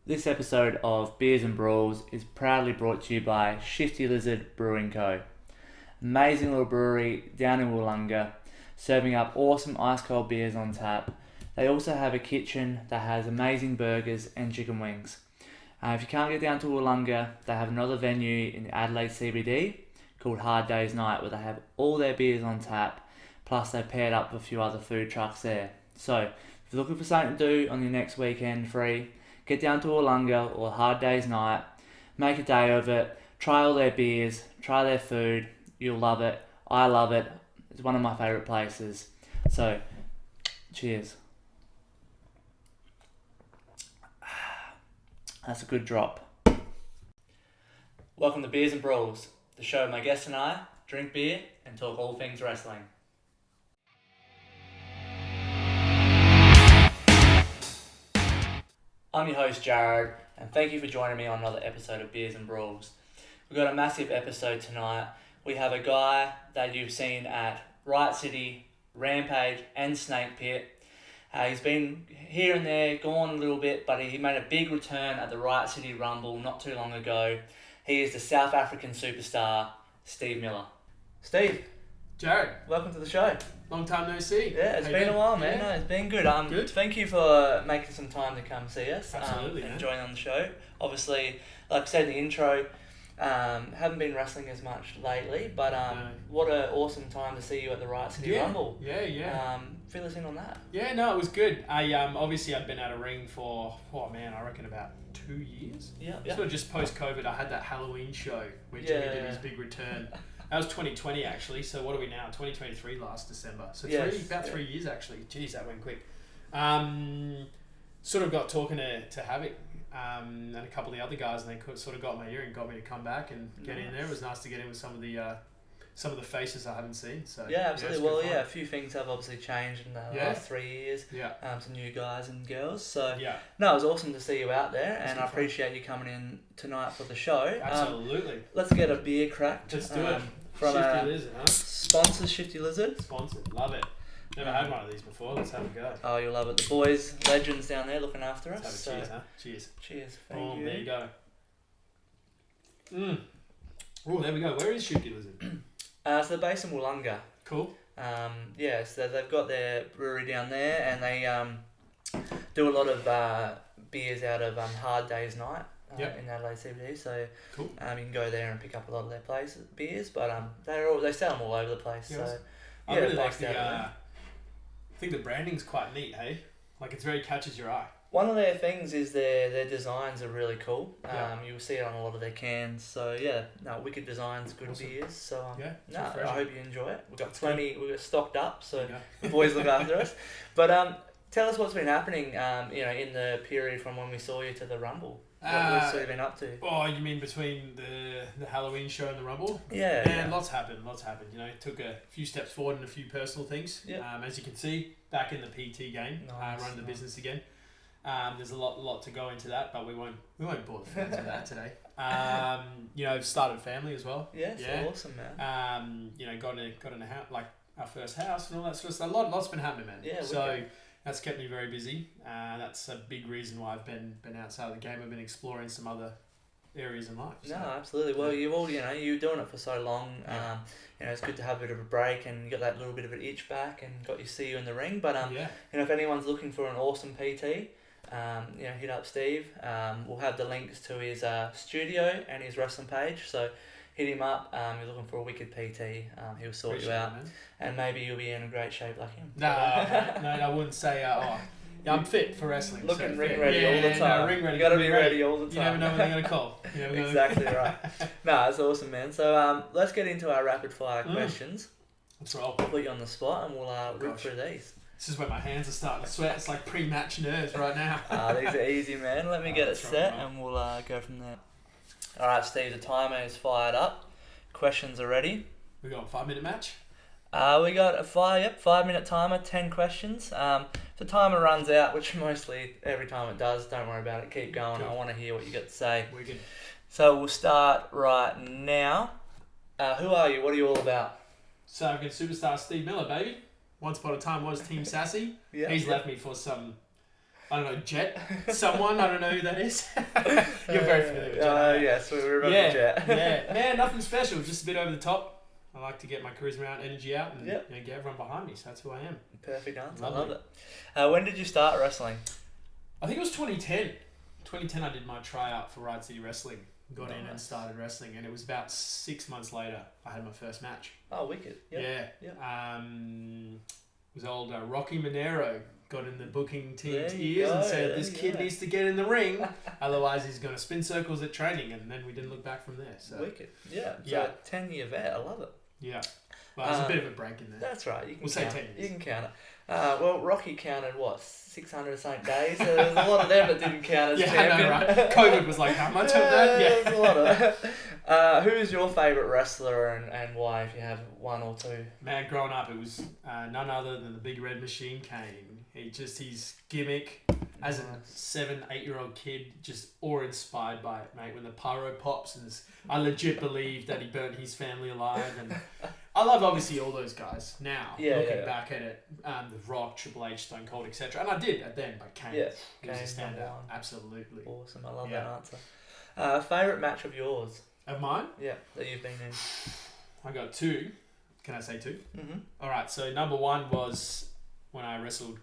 This episode of Beers and Brawls is proudly brought to you by Shifty Lizard Brewing Co. Amazing little brewery down in Wollonga, serving up awesome ice cold beers on tap. They also have a kitchen that has amazing burgers and chicken wings. If you can't get down to Wollonga, they have another venue in the Adelaide CBD called harddaysnigh, where they have all their beers on tap, plus they've paired up with a few other food trucks there. So if you're looking for something to do on your next weekend free, get down to Wollonga or Hard Days Night, make a day of it, try all their beers, try their food, you'll love it, I love it, it's one of my favourite places. So, cheers. That's a good drop. Welcome to Beers and Brawls, the show where my guests and I drink beer and talk all things wrestling. I'm your host Jared, and thank you for joining me on another episode of Beers and Brawls. We've got a massive episode tonight. We have a guy that you've seen at Riot City, Rampage and Snake Pit. He's been here and there, gone a little bit, but he made a big return at the Riot City Rumble not too long ago. He is the South African superstar, Steve Miller. Steve. Jared. Welcome to the show. Long time no see. Yeah, it's been a while, man. Yeah. No, it's been good. Good. Thank you for making some time to come see us. Absolutely, and join on the show. Obviously, like I said in the intro, haven't been wrestling as much lately, but what an awesome time to see you at the Riot City Rumble. Yeah. Fill us in on that. Yeah, no, it was good. Obviously I'd been out of ring for, I reckon about 2 years. Yeah. Sort of just post-COVID, I had that Halloween show, which he did his big return. That was 2020 actually, so what are we now? 2023 last December. So about 3 years actually. Jeez, that went quick. Sort of got talking to Havoc and a couple of the other guys, and they sort of got my ear and got me to come back and get in there. It was nice to get in with some of the faces I haven't seen. So yeah, absolutely. A few things have obviously changed in the last 3 years. Yeah. Some new guys and girls. So yeah. No, it was awesome to see you out there, and I appreciate you coming in tonight for the show. Absolutely. Let's get a beer cracked. Let's do it. From Shifty Lizard, huh? Sponsor Shifty Lizard. Sponsored. Love it. Never had one of these before. Let's have a go. Oh, you'll love it. The boys, legends down there looking after us. Let's have a cheers, huh? Cheers. Cheers. Thank you. There you go. Oh, there we go. Where is Shifty Lizard? So they're based in Wollonga. Cool. So they've got their brewery down there, and they do a lot of beers out of Hard Days Night. In Adelaide CBD, so cool. You can go there and pick up a lot of their beers, but they sell them all over the place. Yes. So I really like I think the branding's quite neat, hey? Like it very catches your eye. One of their things is their designs are really cool. You'll see it on a lot of their cans. So wicked designs, good beers. So I hope you enjoy it. We've got we've got stocked up, so the boys look after us. But tell us what's been happening, in the period from when we saw you to the Rumble. What have you been up to? Oh, you mean between the Halloween show and the Rumble? Yeah. And lots happened. Took a few steps forward and a few personal things. Yeah. As you can see, back in the PT game, running the business again. There's a lot to go into that, but we won't bore the fans with that today. Started a family as well. Yeah, awesome, man. Got in a house, like our first house and all that sort of stuff. Lot's been happening, man. Yeah. So that's kept me very busy. That's a big reason why I've been outside of the game. I've been exploring some other areas in life. So. No, absolutely. Well, you were doing it for so long. It's good to have a bit of a break, and you got that little bit of an itch back, and got to see you in the ring. But if anyone's looking for an awesome PT, hit up Steve. We'll have the links to his studio and his wrestling page. So hit him up. You're looking for a wicked PT. He'll sort you out, and maybe you'll be in a great shape like him. No, I wouldn't say. I'm fit for wrestling. Looking ring ready all the time. Ring ready. You got to be ready all the time. You never know when they're gonna call. Exactly right. No, it's awesome, man. So let's get into our rapid fire questions. Let's roll. I'll put you on the spot, and we'll rip through these. This is where my hands are starting to sweat. It's like pre-match nerves right now. These are easy, man. Let me get it set, and we'll go from there. All right, Steve. The timer is fired up. Questions are ready. We got a 5-minute match. We got a 5-minute timer, 10 questions. If the timer runs out, which mostly every time it does, don't worry about it. Keep going. I want to hear what you got to say. We're good. So we'll start right now. Who are you? What are you all about? South African superstar Steve Miller, baby. Once upon a time was Team Sassy. He's left me for some I don't know, Jet. Someone, I don't know who that is. You're very familiar with Jet. Yes, we remember Jet. Yeah, man, nothing special, just a bit over the top. I like to get my charisma out, energy out, and Yep. get everyone behind me, so that's who I am. Perfect answer. Lovely. I love it. When did you start wrestling? I think it was 2010. 2010 I did my tryout for Riot City Wrestling. Got in and started wrestling, and it was about 6 months later I had my first match. Oh, wicked. Yep. Yeah. Yep. It was old Rocky Monero got in the booking team's There you ears and go, said, there this you kid go. needs to get in the ring, otherwise he's going to spin circles at training, and then we didn't look back from there. So Wicked. Yeah. So Yeah. 10-year vet. I love it. yeah, well, there's a bit of a break in there. That's right. You can We'll say count. 10 You years. can count it. Well, Rocky counted what 600 something days. So there's a lot of them that didn't count as Yeah, I champion. know, right? COVID was like, how much of that? Yeah. There's a lot of that. Who is your favourite wrestler and why? If you have one or two. Man, growing up, it was none other than the Big Red Machine Kane. His gimmick as a 7-8-year-old kid, just awe-inspired by it, mate. When the pyro pops, and I legit believe that he burnt his family alive. And I love obviously all those guys now. Looking back at it, the Rock, Triple H, Stone Cold, etc. And I did at then, but Kane Yeah, was a Kane's standout. number one. Absolutely. Awesome. I love Yeah. that answer. Favourite match of yours? Of mine, Yeah, that you've been in. I got two. Can I say two? Mm-hmm. All right. So number one was when I wrestled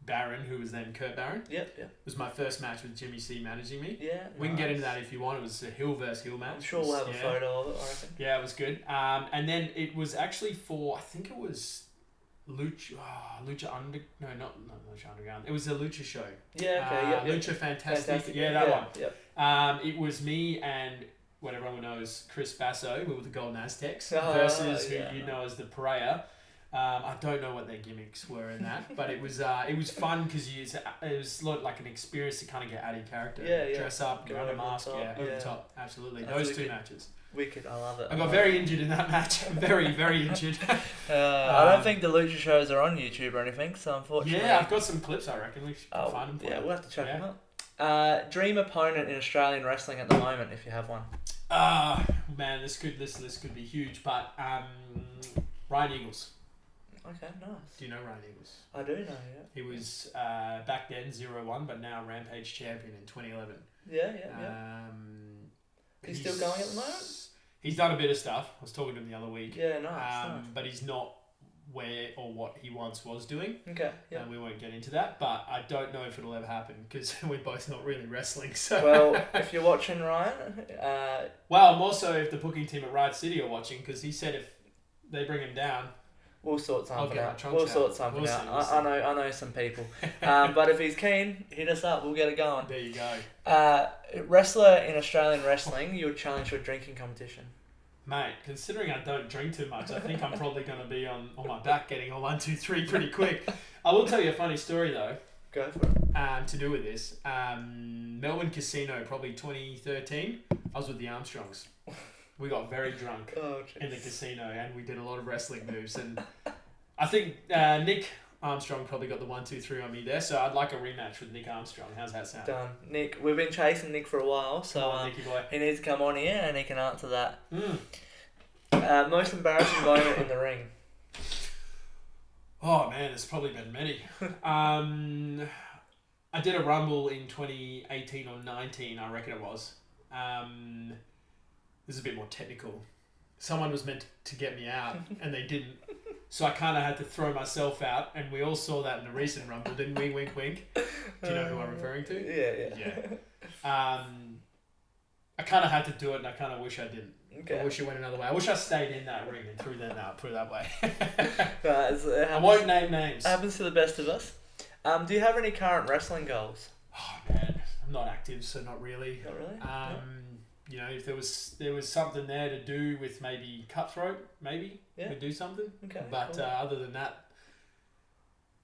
Baron, who was then Kurt Baron. Yep. It was my first match with Jimmy C managing me. Yeah. We can get into that if you want. It was a heel versus heel match. I'm sure we'll have a photo of it. I reckon. Yeah, it was good. And then it was actually for, I think it was Lucha Under. No, not Lucha Underground. It was a Lucha show. Yeah. Okay. Yep. Lucha Fantastic. Yeah, that one. Yep. It was me and what everyone knows, Chris Basso, who were the Golden Aztecs, Oh, versus yeah. who you know as the Pariah. I don't know what their gimmicks were in that, but it was fun because it was like an experience to kind of get out of your character, dress up, Go run a over the mask, top, over yeah. the top, absolutely. That's Those wicked. two matches. Wicked. I love it. I got very injured in that match. Very, very injured. I don't think the Lucha shows are on YouTube or anything, so unfortunately. Yeah, I've got some clips. I reckon we should find them. For yeah, you. we'll have to check Yeah. them out. Dream opponent in Australian wrestling at the moment, if you have one. Man, this could be huge, but Ryan Eagles. Okay, nice. Do you know Ryan Eagles? I do know, yeah. He was back then 0-1, but now Rampage champion in 2011. Yeah. He's still going at the moment? He's done a bit of stuff. I was talking to him the other week. Yeah, nice. But he's not where or what he once was doing. Okay, yeah. And we won't get into that, but I don't know if it'll ever happen because we're both not really wrestling. So Well, if you're watching, Ryan, well, more so if the booking team at Riot City are watching, because he said if they bring him down, we'll sort something get my out. trunks We'll out. sort something We'll out. see. I know some people. But if he's keen, hit us up. We'll get it going. there you go. Wrestler in Australian wrestling, you would challenge to a drinking competition. Mate, considering I don't drink too much, I think I'm probably going to be on my back getting a 1, 2, 3 pretty quick. I will tell you a funny story though. Go for it. To do with this. Melbourne Casino, probably 2013. I was with the Armstrongs. We got very drunk in the casino and we did a lot of wrestling moves. And I think Nick Armstrong probably got the 1, 2, 3 on me there. So I'd like a rematch with Nick Armstrong. How's that sound? Done. Nick, we've been chasing Nick for a while, so Come on, Nicky boy. he needs to come on here and he can answer that. Mm. Most embarrassing moment in the ring. Oh man, there's probably been many. I did a rumble in 2018 or 19, I reckon it was. This is a bit more technical. Someone was meant to get me out and they didn't. So I kind of had to throw myself out, and we all saw that in the recent rumble, didn't we? Wink, wink. Do you know who I'm referring to? Yeah. I kind of had to do it, and I kind of wish I didn't. Okay. I wish it went another way. I wish I stayed in that ring and threw them out, put it that way. I I won't name names. Happens to the best of us. Do you have any current wrestling goals? Oh man, I'm not active, so not really. Not really? You know, if there was something there to do with maybe Cutthroat, maybe we'd do something. Okay. But Cool. other than that,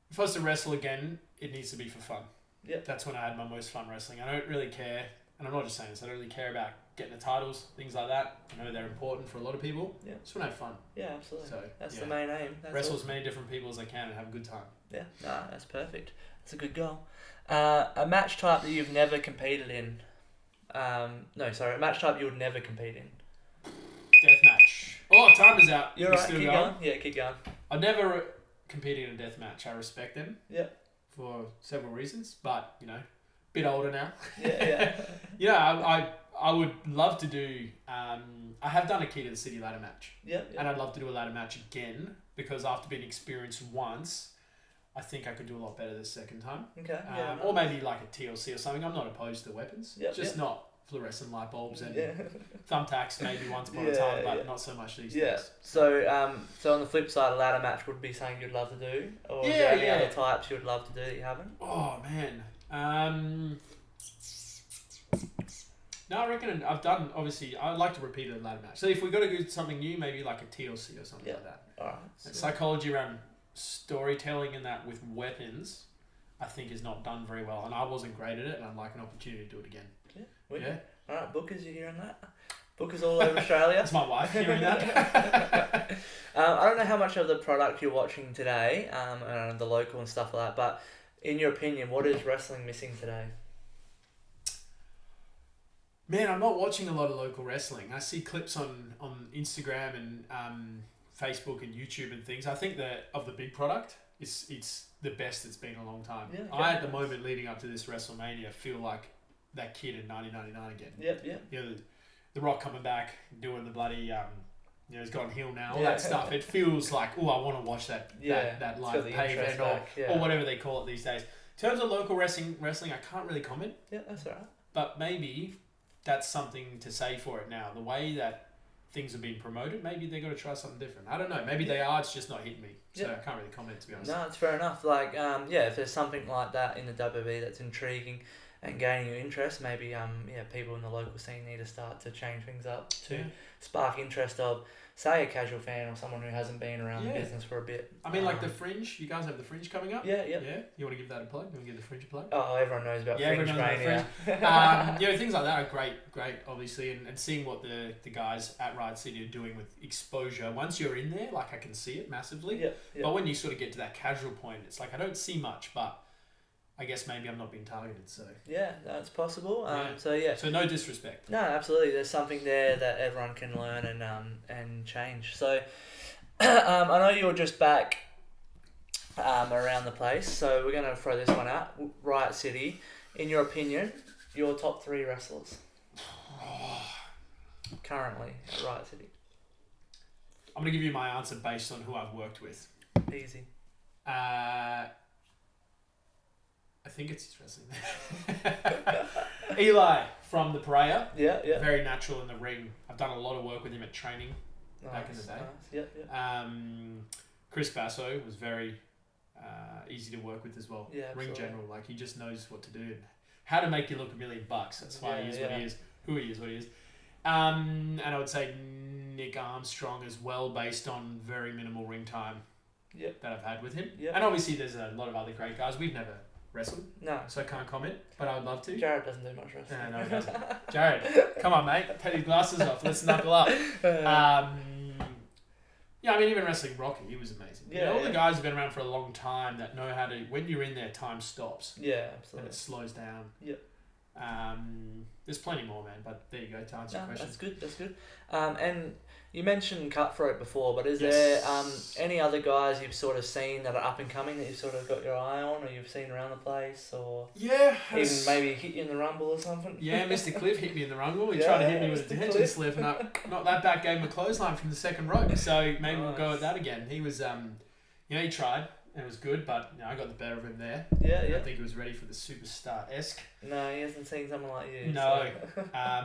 if I was to wrestle again, it needs to be for fun. Yep. That's when I had my most fun wrestling. I don't really care, and I'm not just saying this, I don't really care about getting the titles, things like that. I know they're important for a lot of people. Yeah. Just want to have fun. Yeah, absolutely. So That's yeah. the main aim. That's Wrestle awesome. as many different people as I can and have a good time. Yeah, that's perfect. That's a good goal. A match type that you've never competed in. A match type you would never compete in. Deathmatch. Oh, time is out. You're We're right, still keep going? going. Yeah, keep going. I've never competed in a death match. I respect them. Yeah. for several reasons, but bit older now. Yeah. I would love to do. I have done a Key to the City ladder match. Yeah. And I'd love to do a ladder match again because after being experienced once, I think I could do a lot better the second time. Okay. Or maybe like a TLC or something. I'm not opposed to weapons. Yep, Just yep. not fluorescent light bulbs and Yeah. thumbtacks maybe once upon a time, but not so much these days. So, so on the flip side, a ladder match would be something you'd love to do, or is there any other types you'd love to do that you haven't? Oh man. No, I reckon I've done. Obviously, I'd like to repeat a ladder match. So if we got to do something new, maybe like a TLC or something like that. All right. And psychology around storytelling and that with weapons, I think is not done very well, and I wasn't great at it, and I'd like an opportunity to do it again. Yeah. All right, bookers, you hearing that? Bookers all over Australia. That's my wife hearing that. I don't know how much of the product you're watching today, and the local and stuff like that, but in your opinion, what is wrestling missing today? Man, I'm not watching a lot of local wrestling. I see clips on Instagram and Facebook and YouTube and things. I think that of the big product, it's the best it's been in a long time. Yeah, I, at the moment leading up to this WrestleMania, feel like that kid in 1999 again. Yep. The Rock coming back, doing the bloody, he's gone heel now, all that stuff. It feels like, I want to watch that live pay event or whatever they call it these days. In terms of local wrestling, I can't really comment. Yeah, that's all right. But maybe that's something to say for it now. The way that things are being promoted, maybe they're going to try something different. I don't know. Maybe they are. It's just not hitting me. So I can't really comment, to be honest. No, it's fair enough. Like, if there's something like that in the WWE that's intriguing and gaining your interest, maybe people in the local scene need to start to change things up to spark interest of, say, a casual fan or someone who hasn't been around the business for a bit. I mean, like the Fringe. You guys have the Fringe coming up? Yeah. You want to give that a plug? You want to give the Fringe a plug? Oh, everyone knows about Fringe, Mania. Things like that are great, obviously, and seeing what the guys at Riot City are doing with exposure. Once you're in there, like, I can see it massively. Yeah. But when you sort of get to that casual point, it's like I don't see much, but I guess maybe I'm not being targeted, so... Yeah, that's possible. So no disrespect. No, absolutely. There's something there that everyone can learn and change. So, I know you're just back around the place, so we're going to throw this one out. Riot City, in your opinion, your top 3 wrestlers currently at Riot City? I'm going to give you my answer based on who I've worked with. Easy. I think it's his wrestling. Eli from the Pariah. Yeah. Very natural in the ring. I've done a lot of work with him at training back in the day. Nice. Yeah. Chris Basso was very easy to work with as well. Yeah, ring absolutely. general, like he just knows what to do and how to make you look $1 million. That's why he is what he is, who he is, what he is. And I would say Nick Armstrong as well, based on very minimal ring time that I've had with him. Yep. And obviously there's a lot of other great guys. We've never wrestled, so I can't comment, but I would love to. Jared doesn't do much wrestling. No, he doesn't. Jared, come on, mate. Take your glasses off. Let's knuckle up. Even wrestling Rocky, he was amazing. The guys have been around for a long time that know how to, when you're in there, time stops. Yeah, absolutely. And it slows down. Yep. There's plenty more, man, but there you go, to answer your question. That's good. And you mentioned Cutthroat before, but is there any other guys you've sort of seen that are up and coming that you've sort of got your eye on, or you've seen around the place, or even maybe hit you in the Rumble or something? Yeah, Mr. Cliff hit me in the Rumble. He tried to hit me with a detention slip, and not that back gave him a clothesline from the second rope. So maybe we'll go with that again. He was, he tried. And it was good, but I got the better of him there. Yeah. I think he was ready for the superstar-esque. No, he hasn't seen someone like you. No,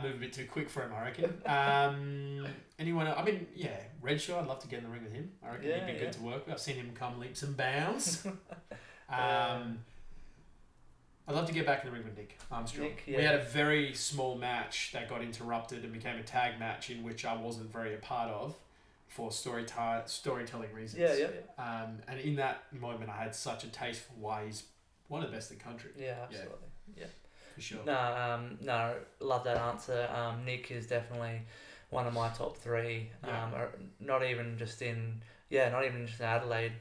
moved a bit too quick for him, I reckon. Anyone else? Redshaw, I'd love to get in the ring with him. I reckon he'd be good to work with. I've seen him come leaps and bounds. I'd love to get back in the ring with Nick Armstrong. We had a very small match that got interrupted and became a tag match in which I wasn't very a part of, for storytelling reasons. And in that moment, I had such a taste for why he's one of the best in the country. Yeah, absolutely. Yeah. For sure. No, love that answer. Nick is definitely one of my top 3. Not even just in Adelaide,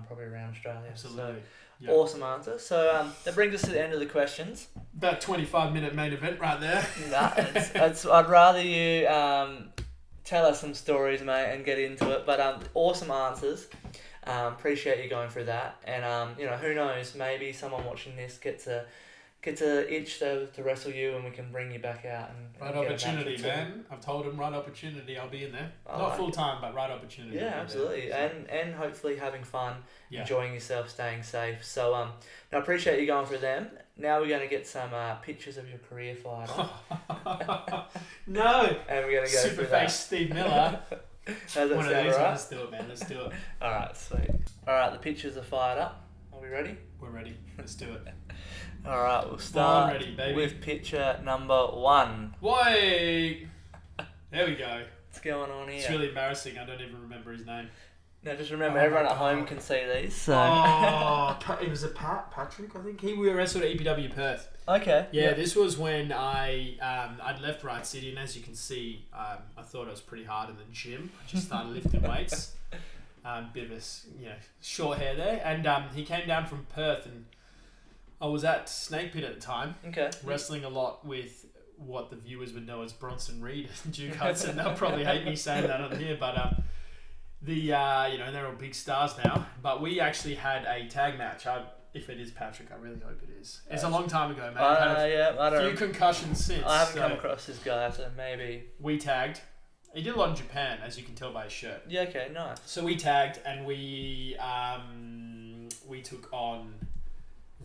probably around Australia. Absolutely. So, awesome answer. So that brings us to the end of the questions. About 25-minute main event right there. I'd rather you tell us some stories, mate, and get into it. But awesome answers. Appreciate you going through that, and who knows? Maybe someone watching this gets a itch to wrestle you, and we can bring you back out and Right get a opportunity, match or two. man. I've told him right opportunity. I'll be in there. I Not like full time, but right opportunity. Yeah, I'll be absolutely, there. and hopefully having fun, Yeah. enjoying yourself, staying safe. So I appreciate you going through them. Now we're going to get some pictures of your career fighter, No. and we're going to go Super through face that. Steve Miller. How's that One of sound, these. alright? Let's do it, man. Let's do it. All right, sweet. All right, the pictures are fired up. Are we ready? We're ready. Let's do it. All right, we'll start ready, baby. with picture number 1. Wait. There we go. What's going on here? It's really embarrassing. I don't even remember his name. Now just remember, Oh my everyone at home God. can see these. So. It was a Patrick, I think. We wrestled at EPW Perth. Okay. Yeah, this was when I'd left Riot City, and as you can see, I thought it was pretty hard in the gym. I just started lifting weights. Bit of a short hair there, and he came down from Perth, and I was at Snake Pit at the time, Okay. wrestling a lot with what the viewers would know as Bronson Reed and Duke Hudson. They'll probably hate me saying that on here, but they're all big stars now. But we actually had a tag match. If it is Patrick, I really hope it is. It's a long time ago, man. I've had I a few don't. concussions since. I haven't so come across this guy, so maybe. we tagged. He did a lot in Japan, as you can tell by his shirt. Yeah. Okay. Nice. So we tagged, and we took on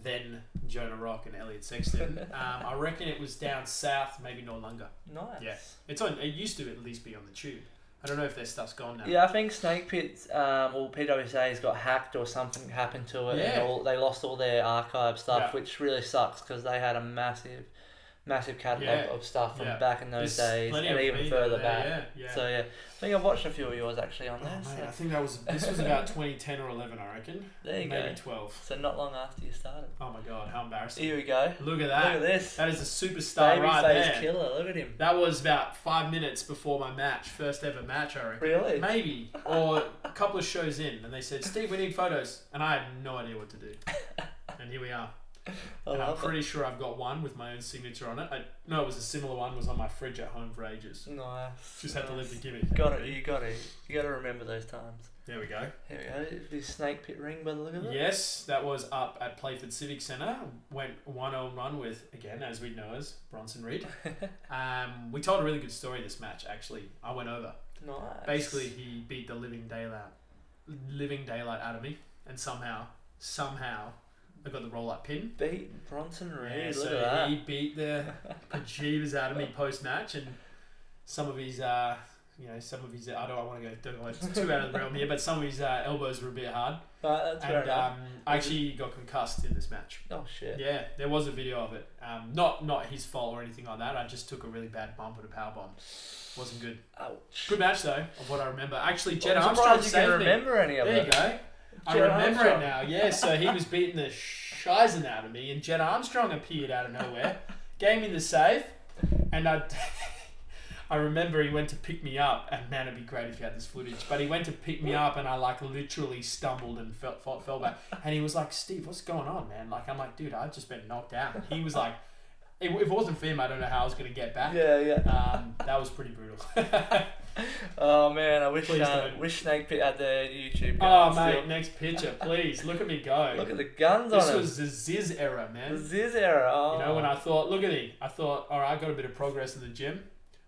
then Jonah Rock and Elliot Sexton. I reckon it was down south, maybe Noarlunga. Nice. Yeah. It used to at least be on the tube. I don't know if their stuff's gone now. Yeah, I think Snake Pit or PWSA's got hacked or something happened to it, Yeah. and they lost all their archive stuff, Yeah. which really sucks because they had a massive catalogue Yeah. of stuff from Yeah. back in those There's days, plenty and of even video further there, back. Yeah. So yeah, I think I've watched a few of yours actually on Oh, there. mate, so I think this was about 2010 or 11, I reckon. there you Maybe go. 12. So not long after you started. Oh my god, how embarrassing. Here we go. Look at Look that. at this. That is a superstar right Babyface there. killer. Look at him. That was about 5 minutes before my match, first ever match, I reckon. Really? Maybe. Or a couple of shows in, and they said, Steve, we need photos. And I had no idea what to do. And here we are. And I'm pretty sure I've got one with my own signature on it. No, it was a similar one. It was on my fridge at home for ages. Nice. Just had to live the gimmick. Got it. You got to remember those times. There we go. Here we go. This Snake Pit ring by the look of it. Yes, that was up at Playford Civic Centre. Went 1-on-1 with, again, as we know as Bronson Reed. We told a really good story this match, actually. I went over. Nice. Basically, he beat the living daylight out of me, and somehow, I got the roll-up pin. Beat Bronson Reed. Yeah, Look so at that. he beat the bejeebers out of me post-match, and some of his, I don't want to go too out of the realm here, but some of his elbows were a bit hard. Right, that's fair And enough. I actually got concussed in this match. Oh shit. Yeah, there was a video of it. Not his fault or anything like that. I just took a really bad bump with a power bomb. Wasn't good. Ouch. Good match though, of what I remember. Actually, Jed I'm Armstrong surprised you can saved me. remember any of There it. you go. I Jed remember Armstrong. it now. Yeah, so he was beating the shizen out of me, and Jed Armstrong appeared out of nowhere, gave me the save, and I remember he went to pick me up, and man, it'd be great if you had this footage. But he went to pick me up, and I literally stumbled and fell back. And he was like, "Steve, what's going on, man?" I'm like, "Dude, I've just been knocked out." And he was like, "If it wasn't for him, I don't know how I was gonna get back." Yeah. That was pretty brutal. Oh man, I wish Please don't. wish Snake Pit had their YouTube. Oh guns mate, still. next picture, please. Look at me go. Look at the guns This on him. was the Ziz era, man. The Ziz era. Oh. You know, when I thought, look at me, I thought, all right, I got a bit of progress in the gym.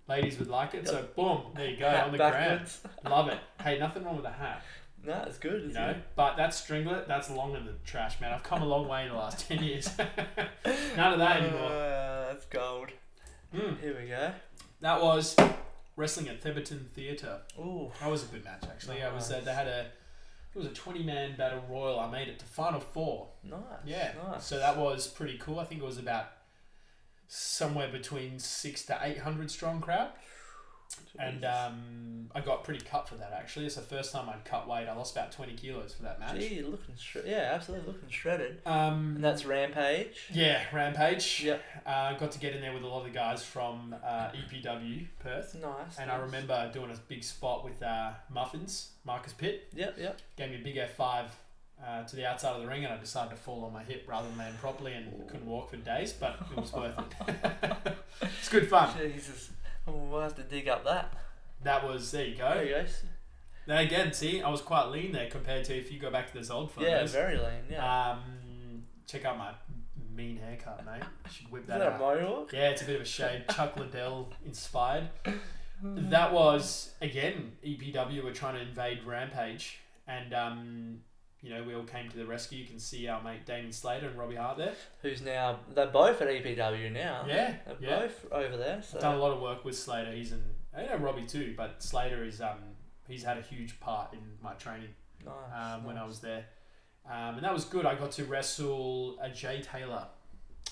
Ladies would like it, so boom, there you go, Hat on the backwards. ground. Love it. Hey, nothing wrong with a hat, No, it's good. you Isn't know. it? But that stringlet, that's long in the trash, man. I've come a long way in the last 10 years. None of that anymore. That's gold. Mm. Here we go. That was wrestling at Theberton Theatre. Ooh. That was a good match, actually. It was Nice. it was a 20-man battle royal. I made it to Final Four. Nice. Yeah. Nice. So that was pretty cool. I think it was about somewhere between 600 to 800 strong crowd. And I got pretty cut for that, actually. It's the first time I'd cut weight. I lost about 20 kilos for that match. Gee, looking yeah, absolutely looking shredded. Um, And that's Rampage. yeah, Rampage. Yep. Got to get in there with a lot of the guys from EPW Perth. Nice. And I remember doing a big spot with Muffins, Marcus Pitt. Yep. Gave me a big F5 to the outside of the ring, and I decided to fall on my hip rather than land properly, and couldn't walk for days, but it was worth it. It's good fun. Jesus. Oh, we'll have to dig up that. That was, there you There go. you go. Now again, see, I was quite lean there compared to if you go back to those old photos. Yeah, very lean. Yeah. Check out my mean haircut, mate. I should whip Is that that a out. mohawk? Yeah, it's a bit of a shade. Chuck Liddell inspired. That was, again, EPW were trying to invade Rampage. And, we all came to the rescue. You can see our mate Damien Slater and Robbie Hart there. Who's now... They're both at EPW now. Yeah. They're both over there. So. I've done a lot of work with Slater. I know Robbie too, but Slater is... he's had a huge part in my training when I was there. And that was good. I got to wrestle a Jay Taylor.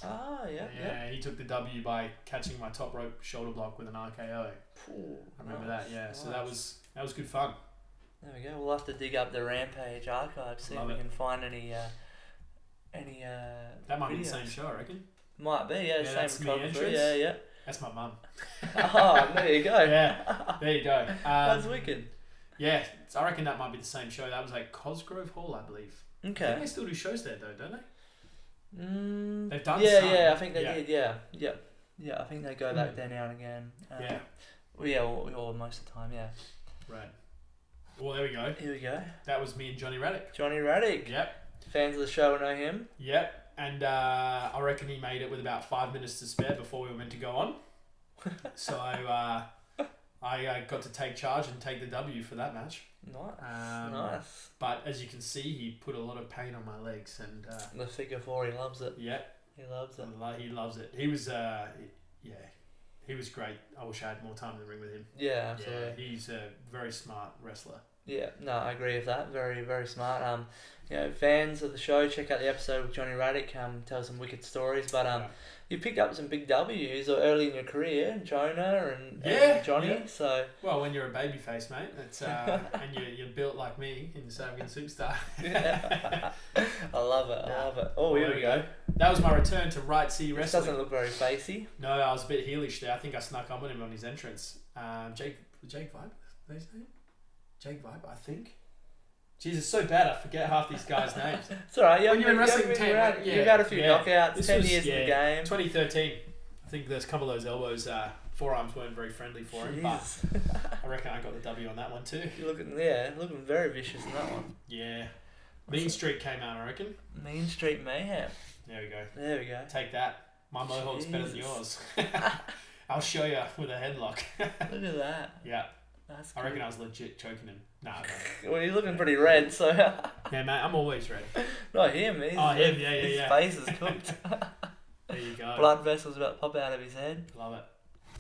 Ah, yeah. Yeah, he took the W by catching my top rope shoulder block with an RKO. Ooh, I remember that, yeah. Nice. So that was good fun. There we go. We'll have to dig up the Rampage archive, see if we can find any that might be the videos. same show, I reckon. Might be, yeah. That's Same me photographer, entrance. yeah. That's my mum. Oh, there you go. Yeah, there you go. That's wicked. Yeah, so I reckon that might be the same show. That was like Cosgrove Hall, I believe. I Okay. think they still do shows there though, don't they? They've done Yeah, some. yeah. I think they Yeah. did. Yeah. I think they go back there now and again. Yeah. Well, yeah, or most of the time. Yeah. Right. Well, there we go. Here we go. That was me and Johnny Raddick. Johnny Raddick. Yep. Fans of the show know him. Yep. And I reckon he made it with about 5 minutes to spare before we were meant to go on. So I got to take charge and take the W for that match. Nice. But as you can see, he put a lot of pain on my legs, and The figure 4, he loves it. yep, He loves it. he loves it. He was he was great. I wish I had more time in the ring with him. Yeah, absolutely. Yeah, he's a very smart wrestler. Yeah, no, I agree with that. Very, very smart. Fans of the show, check out the episode with Johnny Raddick. Tell some wicked stories. But Yeah. you picked up some big W's early in your career, Jonah and Johnny. Yeah. So Well, when you're a babyface, mate, that's and you're built like me in the South African Superstar. yeah. I love it. I love it. Oh, here we go. That was my return to Right City This Wrestling. doesn't look very facey. No, I was a bit heelish there. I think I snuck on with him on his entrance. Jake Vibe, is his name? Jake Vibe, I think. Jeez, it's so bad I forget half these guys' names. It's alright. When you're in wrestling, you've had a few knockouts. This 10 was, years in the game. 2013. I think there's a couple of those elbows, forearms weren't very friendly for him, but Jeez. I reckon I got the W on that one too. You're looking very vicious in that one. Yeah. Mean Street came out, I reckon. Mean Street Mayhem. There we go. There we go. Take that. My mohawk's better than yours. Jesus. I'll show you with a headlock. Look at that. Yeah. That's I reckon cool. I was legit choking him. Nah, Well, you're looking pretty red, so yeah, mate, I'm always ready. not him. His, Him, yeah. His face is cooked. There you go. Blood vessels about to pop out of his head. Love it.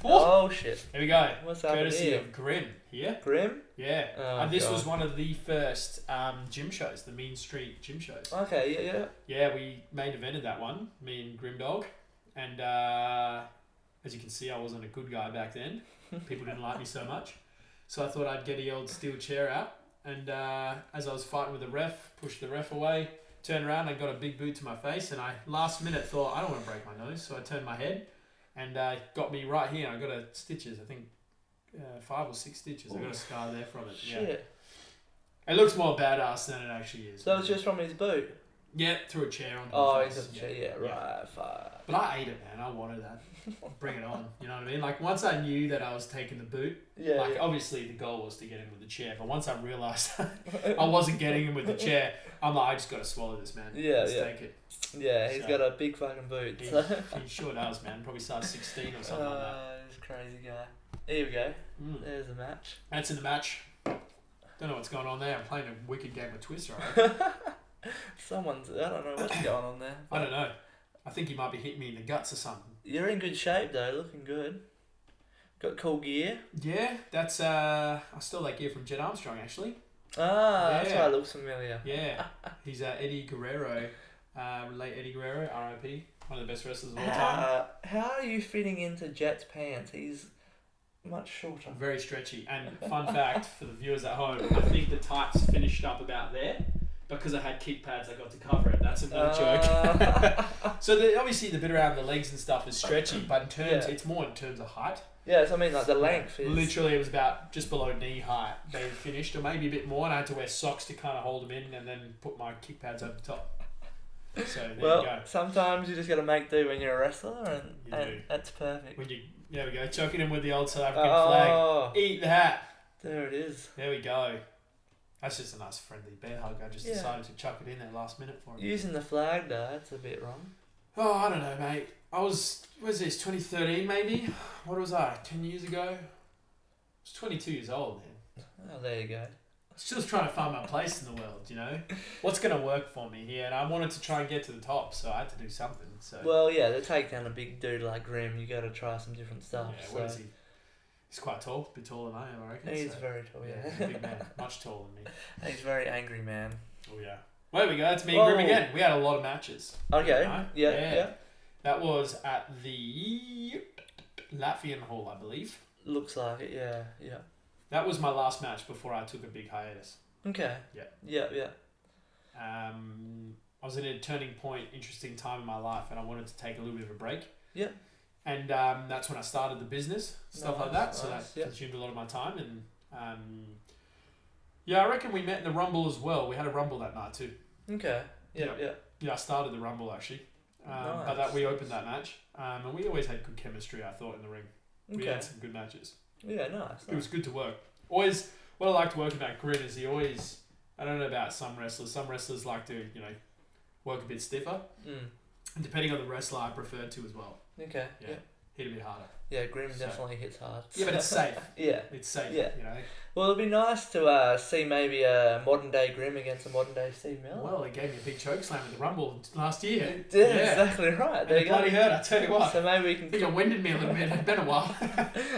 Oh shit! There we go. What's happening Courtesy here? of Grim here. Grim. Yeah. Oh, And this God. was one of the first gym shows, the Mean Street gym shows. Okay. Yeah. Yeah, we main evented that one, me and Grimdog. And as you can see, I wasn't a good guy back then. People didn't like me so much. So I thought I'd get the old steel chair out. And as I was fighting with the ref, pushed the ref away, turned around and got a big boot to my face. And I, last minute, thought, I don't want to break my nose. So I turned my head and got me right here. I got stitches, I think 5 or 6 stitches. I got a scar there from it. Yeah. Shit. It looks more badass than it actually is. So that was just from his boot. Yeah, threw a chair onto Oh, my he's face. just yeah. Right. Fuck. But I ate it, man. I wanted that. Bring it on. You know what I mean? Like, once I knew that I was taking the boot, Yeah. like, obviously the goal was to get him with the chair. But once I realised I wasn't getting him with the chair, I'm like, I just got to swallow this, man. Yeah, Let's yeah. take it. Yeah, he's So- got a big fucking boot. He, So. he sure does, man. Probably size 16 or something like that. He's a crazy guy. Here we go. Mm. There's the match. That's in the match. Don't know what's going on there. I'm playing a wicked game of Twister, right? I don't know what's going on there. I don't know. I think he might be hitting me in the guts or something. You're in good shape though, looking good. Got cool gear. Yeah, that's I stole that gear from Jed Armstrong actually. That's Yeah. why it looks familiar. Yeah, he's Eddie Guerrero, late Eddie Guerrero, R.I.P. One of the best wrestlers of all time. How are you fitting into Jet's pants? He's much shorter. Very stretchy. And fun fact for the viewers at home, I think the tights finished up about there because I had kick pads. I got to cover it. That's a no joke. So obviously the bit around the legs and stuff is stretchy, but in terms, it's more in terms of height. Yeah, so I mean like the length is... Literally, it was about just below knee height. They finished, or maybe a bit more, and I had to wear socks to kind of hold them in, and then put my kick pads over the top. So there you go. Sometimes you just got to make do when you're a wrestler, You and do. that's perfect. When you, there we go, choking him with the old South African flag. Eat that. There it is. There we go. That's just a nice friendly bear hug. I just Yeah. decided to chuck it in there last minute for him. Using the flag though, that's a bit wrong. Oh, I don't know, mate. What was this, 2013 maybe? What was I, 10 years ago? I was 22 years old, man. Oh, there you go. Still trying to find my place in the world, you know? What's going to work for me here? And I wanted to try and get to the top, so I had to do something. So Well, yeah, to take down a big dude like Grim, you got to try some different stuff. yeah, so. what is he? He's quite tall, a bit taller than I am, I reckon. He's so. very tall, yeah. He's a big man, much taller than me. He's a very angry man. Oh, yeah. Well, there we go. That's me and Grim Whoa. again. We had a lot of matches. Okay, Right? yeah. That was at the Latvian Hall, I believe. Looks like it, yeah. That was my last match before I took a big hiatus. Okay. Yeah. Yeah. I was in a turning point, interesting time in my life, and I wanted to take a little bit of a break. Yeah. And that's when I started the business, stuff like that. So that yeah. consumed a lot of my time. And yeah, I reckon we met in the Rumble as well. We had a Rumble that night too. Okay. Yeah. Yeah, I started the Rumble actually. But that we opened that match. And we always had good chemistry, I thought, in the ring. We Okay. had some good matches. Yeah, nice. It was good to work. Always, what I liked working about Grid is he always, I don't know about some wrestlers like to, you know, work a bit stiffer. Mm. And depending on the wrestler, I preferred to as well. Okay. Yeah. Hit a bit harder. Yeah, Grim So- definitely hits hard. Yeah, but it's safe. Yeah. It's safe, Yeah. you know. Well, it'd be nice to see maybe a modern day Grim against a modern day Steve Miller. Well, he gave me a big choke slam at the Rumble last year. Yeah, exactly right. And There it you go. bloody hurt, I tell you what. So maybe we I think can it winded me a little bit. It's been a while.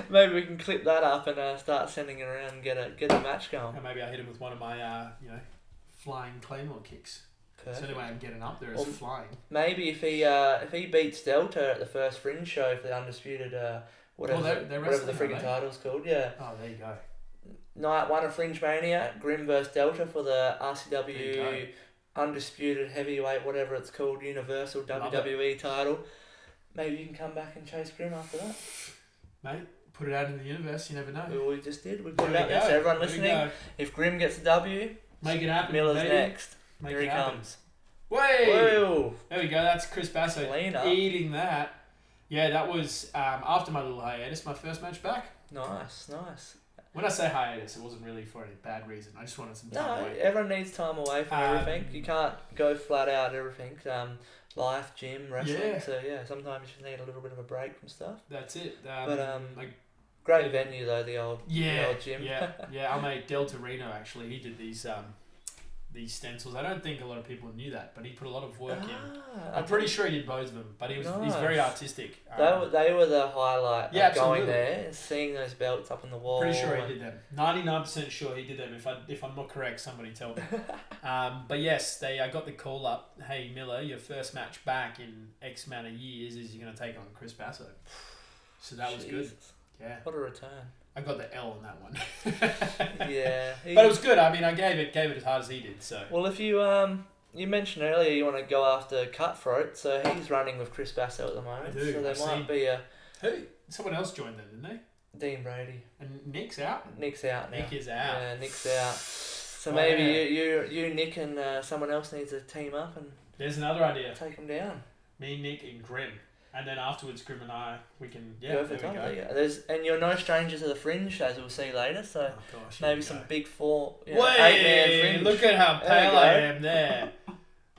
maybe we can clip that up and start sending it around and get the match going. And maybe I hit him with one of my, flying claymore kicks. Perfect. So anyway, I'm getting up there is Well, flying. Maybe if he beats Delta at the first Fringe show for the undisputed whatever they're whatever the wrestling, friggin' aren't they? title's called, yeah. Oh, there you go. Night one of Fringe Mania, Grim vs Delta for the There you go. RCW undisputed heavyweight, whatever it's called, Universal Love WWE title. Maybe you can come back and chase Grim after that. Mate, put it out in the universe, you never know. We just did. We put There it out we there. go. So everyone There we listening, go. if Grim gets a W, Make it happen. Miller's baby. next. Make Here it he happen. comes. Way! Whoa! There we go. That's Chris Basso Clean up. eating that. Yeah, that was after my little hiatus, my first match back. Nice. When I say hiatus, it wasn't really for any bad reason. I just wanted some time No, away. everyone needs time away from everything. You can't go flat out everything. Life, gym, wrestling. Yeah. So yeah, sometimes you just need a little bit of a break from stuff. That's it. But, like, Great venue though, the old gym. yeah. Our mate Del Torino actually, he did these stencils. I don't think a lot of people knew that, but he put a lot of work in. I'm pretty sure he did both of them, but he's very artistic. They were the highlight. Yeah, of going absolutely. there and seeing those belts up on the wall. Pretty sure he did them. 99% sure he did them. If I'm not correct, somebody tell me. But yes, I got the call up. Hey Miller, your first match back in X amount of years is you're going to take on Chris Basso. So that was good. Jesus. Yeah, What a return. I got the L on that one. Yeah. But it was good. I mean, I gave it as hard as he did. So Well, if you mentioned earlier you want to go after Cutthroat, so he's running with Chris Basso at the moment. I do, So there I've might seen- be a who? Someone else joined them, didn't they? Dean Brady. And Nick's out. Nick's out now. Nick is out. Yeah, Nick's out. So Oh, maybe yeah. you, Nick, and someone else needs to team up and There's another idea. take him down. Me, Nick, and Grim. And then afterwards, Grim and I, we can Go for there we time. go. Yeah. And you're no stranger to the Fringe, as we'll see later. So Oh gosh, here maybe we some go. big four, Wait, 8-man Fringe. look at how There you pale I go. am there.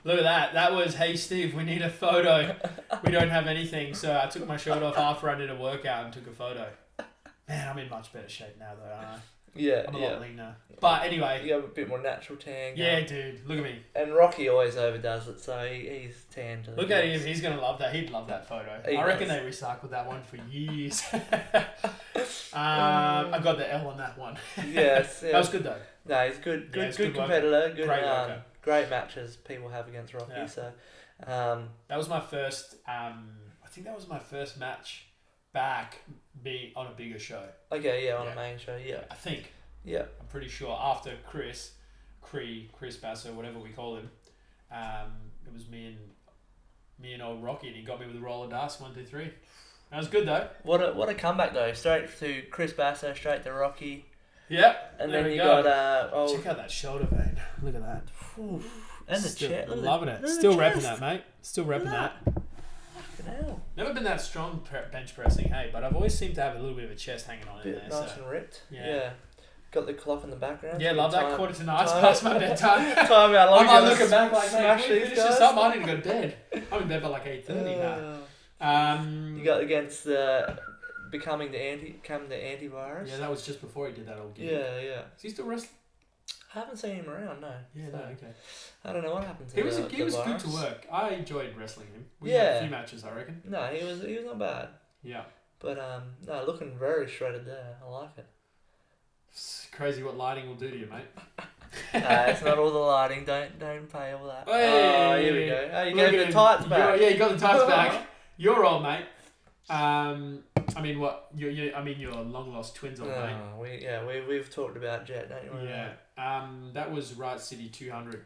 Look at that. That was, hey Steve, we need a photo. We don't have anything, so I took my shirt off after I did a workout and took a photo. Man, I'm in much better shape now though, aren't I? Yeah, I'm a yeah. lot leaner. But anyway, You have a bit more natural tan. yeah, going. dude, look at me. And Rocky always overdoes it, so he's tan to the Look at gills. him. He's gonna love that. He'd love that photo. He I reckon does. they recycled that one for years. I got the L on that one. Yes. That was good though. No, he's good. Yeah, Good, it's good good work. competitor. Good, Great worker. great matches people have against Rocky. Yeah. So, That was my first. I think that was my first match back being on a bigger show. okay, yeah, on Yeah. a main show, yeah, I think. yeah. I'm pretty sure after Chris Basso, whatever we call him, it was me and old Rocky, and he got me with a roll of dice, 1, 2, 3. That was good though. What a comeback though! Straight to Chris Basso, straight to Rocky, Yep. and there then we you go. got Check out that shoulder vein. Look at that. and the Still chest. loving it. Still repping that, mate. Still repping that. Hell, Never been that strong bench pressing, hey, but I've always seemed to have a little bit of a chest hanging on in bit there. nice So. and ripped. Yeah. Yeah. Got the clock in the background. Yeah, love that. Time- 9:15 it's time- past my bedtime. Time out. I'm like looking back like, smash mate, can we these finish this guys. up? I need to go to bed. I'm in bed by like 8:30 now. You got against becoming the antivirus. Yeah, that was just before he did that old gig. Yeah. Is he still wrestling? I haven't seen him around. No. Yeah, So, no, okay. I don't know what happened to He was the good virus. to work. I enjoyed wrestling him. We Yeah. had a few matches, I reckon. No, he was not bad. Yeah. But no, looking very shredded there. I like it. It's crazy what lighting will do to you, mate. It's not all the lighting. Don't pay all that. Hey! Oh, here we go. Oh, you Look gave at the tights back. Yeah, you got the tights back. You're old, mate. I mean, what? I mean, your long lost twins, old mate. We've talked about Jet, don't you? Worry Yeah. That was Riot City 200.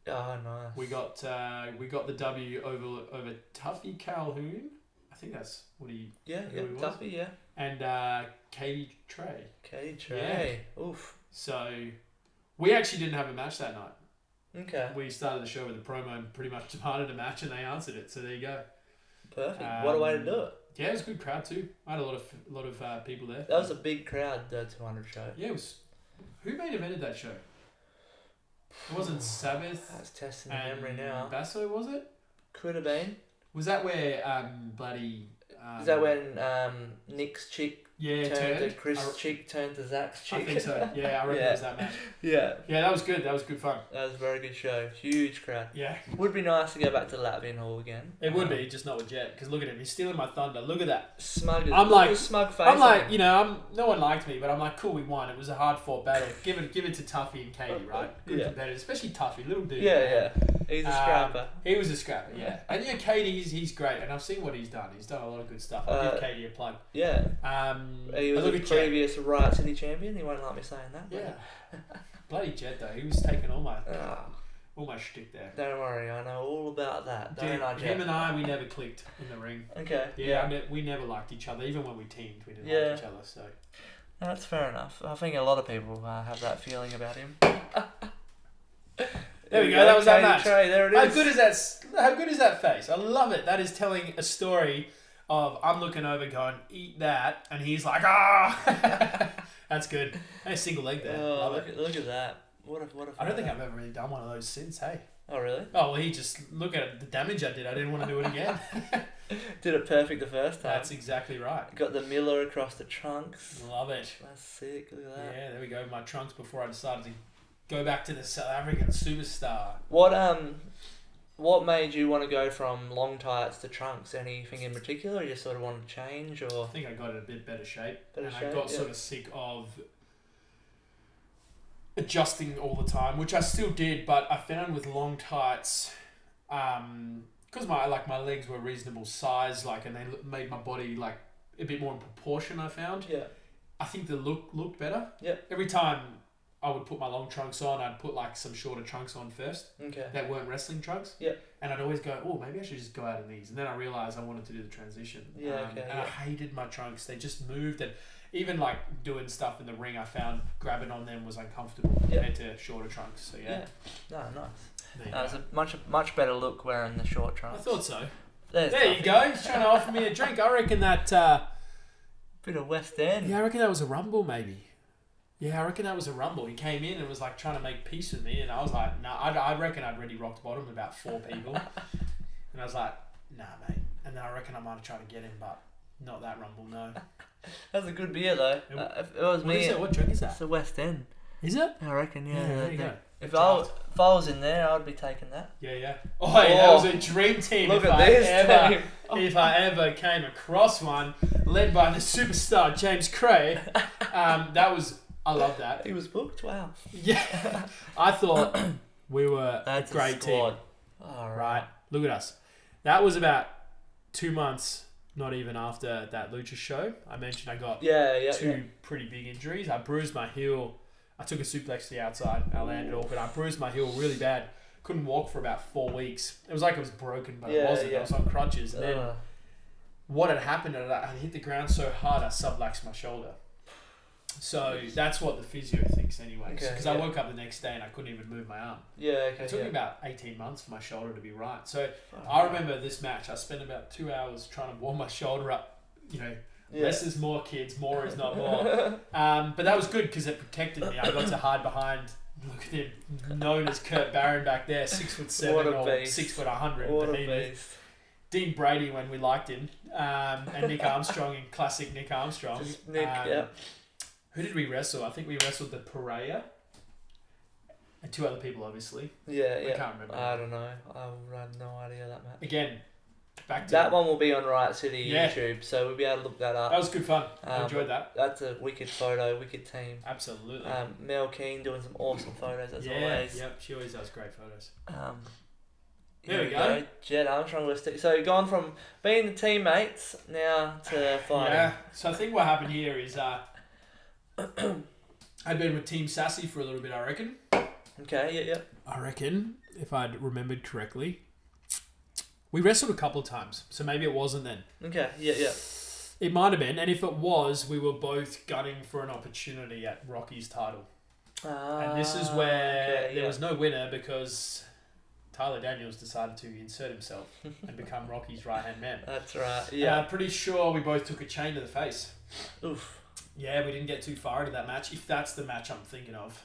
Oh, nice. We got the W over Tuffy Calhoun. I think that's what he. Yeah, who he was. Tuffy, yeah. And Katie Trey. Katie Trey. Oof. So we actually didn't have a match that night. Okay. We started the show with a promo and pretty much demanded a match, and they answered it. So there you go. Perfect. What a way to do it. Yeah, it was a good crowd too. I had a lot of people there. That was a big crowd, the 200 show. Yeah, it was. Who main evented that show? It wasn't Sabbath. That's testing the memory now. Basso, was it? Could have been. Was that where bloody? Is that when Nick's chick turned to turned? Chris' chick turned to Zach's chick? I think so. Yeah, I reckon it was that match. Yeah. Yeah, that was good. That was good fun. That was a very good show. Huge crowd. Yeah. Would be nice to go back to Latvian Hall again. It would be, just not with Jet. Because look at him, he's stealing my thunder. Look at that. Smug. I'm like, smug face. I'm like, no one liked me, but I'm like, cool, we won. It was a hard fought battle. Give it to Tuffy and Katie, right? Good competitors, especially Tuffy, little dude. Yeah. He's a scrapper. He was a scrapper, yeah. And Katie, he's great, and I've seen what he's done. He's done a lot of good stuff. I'll give Katie a plug. Yeah. He was look a at previous Riot City champion. He won't like me saying that. Yeah. Bloody Jet though, he was taking all my shtick there. Don't worry, I know all about that. Dude, Don't I, Jet? him and I, we never clicked in the ring. Okay. Yeah, we never liked each other. Even when we teamed, we didn't like each other. So that's fair enough. I think a lot of people have that feeling about him. There we go. That was that match. Trey, there it is. How good is that face? I love it. That is telling a story of I'm looking over, going eat that, and he's like That's good. Hey, single leg there. Oh, love it. Look at that. What a I don't think I've ever really done one of those since. Hey. Oh really? Oh well, he just look at the damage I did. I didn't want to do it again. Did it perfect the first time. That's exactly right. Got the Miller across the trunks. Love it. That's sick. Look at that. Yeah, there we go. My trunks before I decided to go back to the South African superstar. What made you want to go from long tights to trunks? Anything in particular? Or you just sort of wanted to change, or? I think I got in a bit better shape. I got sort of sick of adjusting all the time, which I still did, but I found with long tights, because my legs were reasonable size, and they made my body like a bit more in proportion. I found. Yeah. I think the look looked better. Yeah. Every time I would put my long trunks on, I'd put like some shorter trunks on first. Okay. That weren't wrestling trunks. Yeah. And I'd always go, oh, maybe I should just go out in these. And then I realized I wanted to do the transition. Yeah. And I hated my trunks. They just moved, and even like doing stuff in the ring, I found grabbing on them was uncomfortable compared to shorter trunks. So yeah. No, nice. There It's a much better look wearing the short I trunks. thought so. There you go. He's trying to offer me a drink. I reckon that. Bit of West End. Yeah, I reckon that was a rumble, maybe. Yeah, I reckon that was a rumble. He came in and was like trying to make peace with me, and I was like, nah, I reckon I'd already rocked bottom with about 4 people. And I was like, nah, mate. And then I reckon I might have tried to get him, but not that rumble, no. That's a good beer though. If it was me, What drink is that? it's a West End. Is it? I reckon, yeah. There you go. If I was in there, I'd be taking that. Yeah. Oh, that was a dream team. Look at this team. If I ever came across one, led by the superstar James Cray, I love that. He was booked. Wow. Yeah, I thought we were a great team. Oh, right, look at us. That was about 2 months, not even after that Lucha show. I mentioned I got two pretty big injuries. I bruised my heel. I took a suplex to the outside. I landed off, but I bruised my heel really bad. Couldn't walk for about 4 weeks. It was like it was broken, but it wasn't. I was on crutches. And then what had happened, I hit the ground so hard I subluxed my shoulder. So that's what the physio thinks anyways. Because I woke up the next day and I couldn't even move my arm. Yeah, okay. It took me about 18 months for my shoulder to be right. So I remember this match. I spent about 2 hours trying to warm my shoulder up, Less is more, kids. More is not more. But that was good because it protected me. I got to hide behind. Look at him, known as Kurt Barron back there, 6'7" or 6 100. What a beast. Dean Brady when we liked him, and Nick Armstrong in classic Nick Armstrong. Just Nick, yeah. Who did we wrestle? I think we wrestled the Pariah. And 2 other people, obviously. Yeah, yeah. I can't remember. I don't know. I have no idea that match. Again, back to that one will be on Riot City Yeah. YouTube, so we'll be able to look that up. That was good fun. I enjoyed that. That's a wicked photo, wicked team. Absolutely. Mel Keane doing some awesome photos as always. Yep, she always does great photos. There we go. Jed Armstrong was so gone from being the teammates now to fighting. Yeah. So I think what happened here is I'd been with Team Sassy for a little bit, I reckon. Okay, yeah. I reckon, if I'd remembered correctly. We wrestled a couple of times, so maybe it wasn't then. Okay, yeah. It might have been, and if it was, we were both gunning for an opportunity at Rocky's title. And this is where there was no winner because Tyler Daniels decided to insert himself and become Rocky's right-hand man. That's right, yeah. And I'm pretty sure we both took a chain to the face. Oof. Yeah, we didn't get too far into that match, if that's the match I'm thinking of.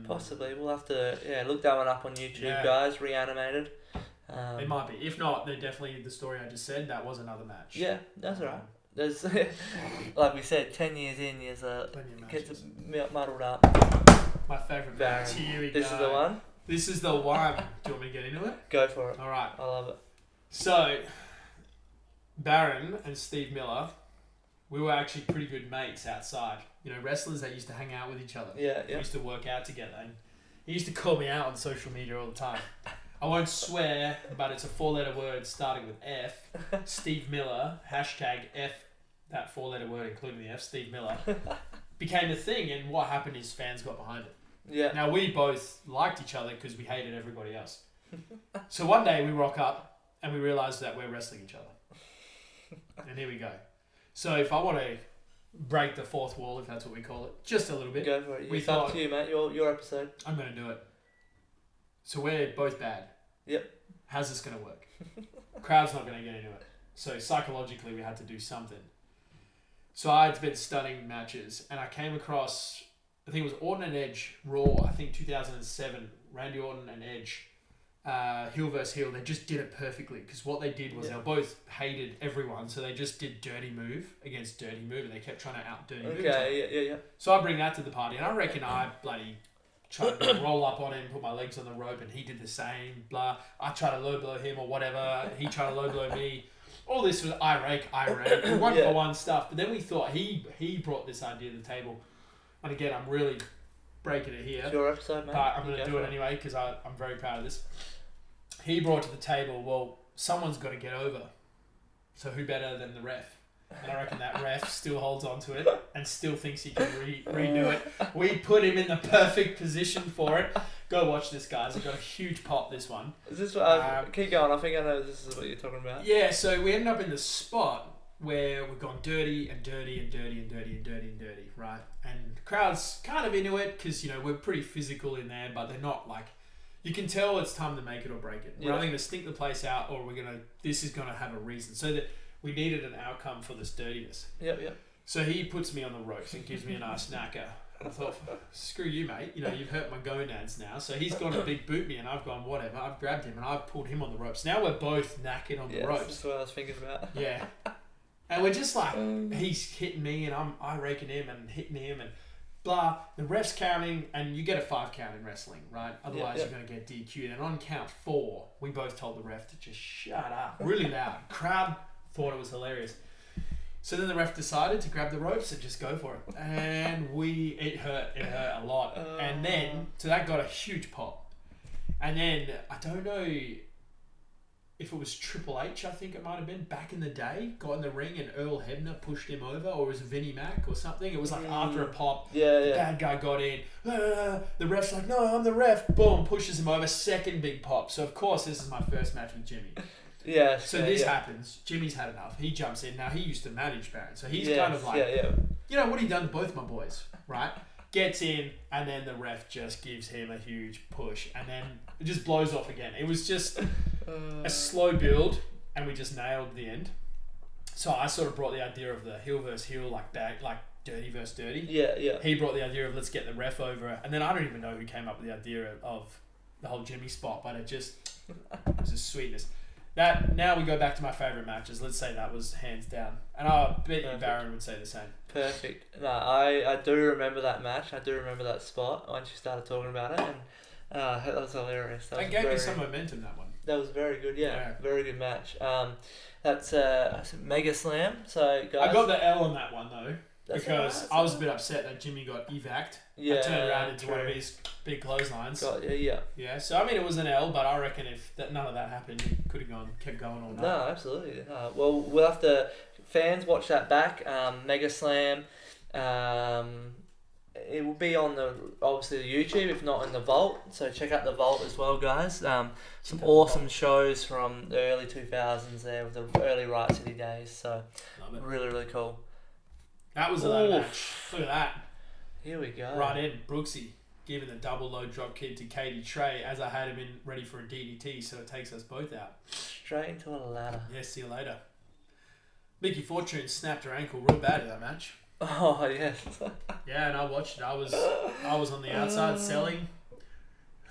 Possibly. We'll have to look that one up on YouTube, guys. Reanimated. It might be. If not, then definitely the story I just said, that was another match. Yeah, that's right. There's, like we said, 10 years in, gets muddled up. My favourite match. Here we go. This is the one? This is the one. Do you want me to get into it? Go for it. All right. I love it. So, Baron and Steve Miller, we were actually pretty good mates outside. You know, wrestlers that used to hang out with each other. Yeah. We used to work out together. And he used to call me out on social media all the time. I won't swear, but it's a 4-letter word starting with F. Steve Miller, hashtag F, that 4-letter word including the F, Steve Miller, became a thing. And what happened is fans got behind it. Yeah. Now, we both liked each other because we hated everybody else. So one day we rock up and we realise that we're wrestling each other. And here we go. So if I want to break the fourth wall, if that's what we call it, just a little bit. Go for it. It's up to you, mate. Your episode. I'm going to do it. So we're both bad. Yep. How's this going to work? Crowd's not going to get into it. So psychologically we had to do something. So I'd been studying matches and I came across, I think it was Orton and Edge Raw, I think 2007, Randy Orton and Edge, heel versus heel. They just did it perfectly because what they did was they both hated everyone, so they just did dirty move against dirty move and they kept trying to out dirty move. Okay, yeah. So I bring that to the party and I reckon I bloody tried to roll up on him, put my legs on the rope, and he did the same, blah. I tried to low blow him or whatever. He tried to low blow me. All this was irate, one for one stuff. But then we thought he brought this idea to the table. And again, I'm really breaking it here. It's your episode, mate. But I'm going to do it anyway because I'm very proud of this. He brought to the table, well, someone's got to get over. So who better than the ref? And I reckon that ref still holds on to it and still thinks he can redo it. We put him in the perfect position for it. Go watch this, guys. It got a huge pop, this one. Is this what keep going. I think I know this is what you're talking about. Yeah, so we ended up in the spot where we've gone dirty and dirty and dirty and dirty and dirty and dirty, right? And the crowd's kind of into it because, you know, we're pretty physical in there, but they're not like... You can tell it's time to make it or break it. We're either going to stink the place out or this is going to have a reason. So that we needed an outcome for this dirtiness. Yep. So he puts me on the ropes and gives me a nice knacker. I thought, screw you, mate. You know, you've hurt my gonads now. So he's gone to big boot me and I've gone, whatever. I've grabbed him and I've pulled him on the ropes. Now we're both knackered on the ropes. That's what I was thinking about. Yeah. And we're just like, he's hitting me and I'm raking him and hitting him and blah. The ref's counting and you get a 5 count in wrestling, right? Otherwise you're going to get DQ'd. And on count 4, we both told the ref to just shut up. Really loud. Crowd thought it was hilarious. So then the ref decided to grab the ropes and just go for it. And it hurt a lot. And then, so that got a huge pop. And then, I don't know if it was Triple H, I think it might have been, back in the day, got in the ring and Earl Hebner pushed him over, or it was Vinnie Mac or something. It was like after a pop, the bad guy got in. The ref's like, no, I'm the ref. Boom, pushes him over, second big pop. So of course, this is my first match with Jimmy. Yeah. So this happens. Jimmy's had enough. He jumps in. Now he used to manage Baron, so he's kind of like, you know, what he done to both my boys, right? Gets in, and then the ref just gives him a huge push, and then it just blows off again. It was just a slow build, and we just nailed the end. So I sort of brought the idea of the heel versus heel, like dirty versus dirty. Yeah. He brought the idea of let's get the ref over, and then I don't even know who came up with the idea of the whole Jimmy spot, but it was a sweetness. That now we go back to my favourite matches. Let's say that was hands down, and I bet you Baron would say the same. Perfect. No, I do remember that match. I do remember that spot once you started talking about it, and that was hilarious. That gave me some momentum. That one. That was very good. Yeah. Very good match. That's Mega Slam. So guys, I got the L on that one though. That's because I was a bit upset that Jimmy got evac'd. Yeah, I turned around into one of his big clotheslines. Yeah. So I mean, it was an L, but I reckon if none of that happened, you could have kept going all night. No, absolutely. Well, we'll have to fans watch that back. Mega Slam. It will be on obviously the YouTube, if not in the Vault. So check out the Vault as well, guys. Some awesome shows from the early 2000s there with the early Riot City days. So really, really cool. That was a ladder match. Look at that. Here we go. Right in, Brooksy giving the double low drop kick to Katie Trey as I had him ready for a DDT, so it takes us both out. Straight into a ladder. Yeah, see you later. Mickey Fortune snapped her ankle real bad in that match. Oh yes. Yeah, and I watched it. I was on the outside selling,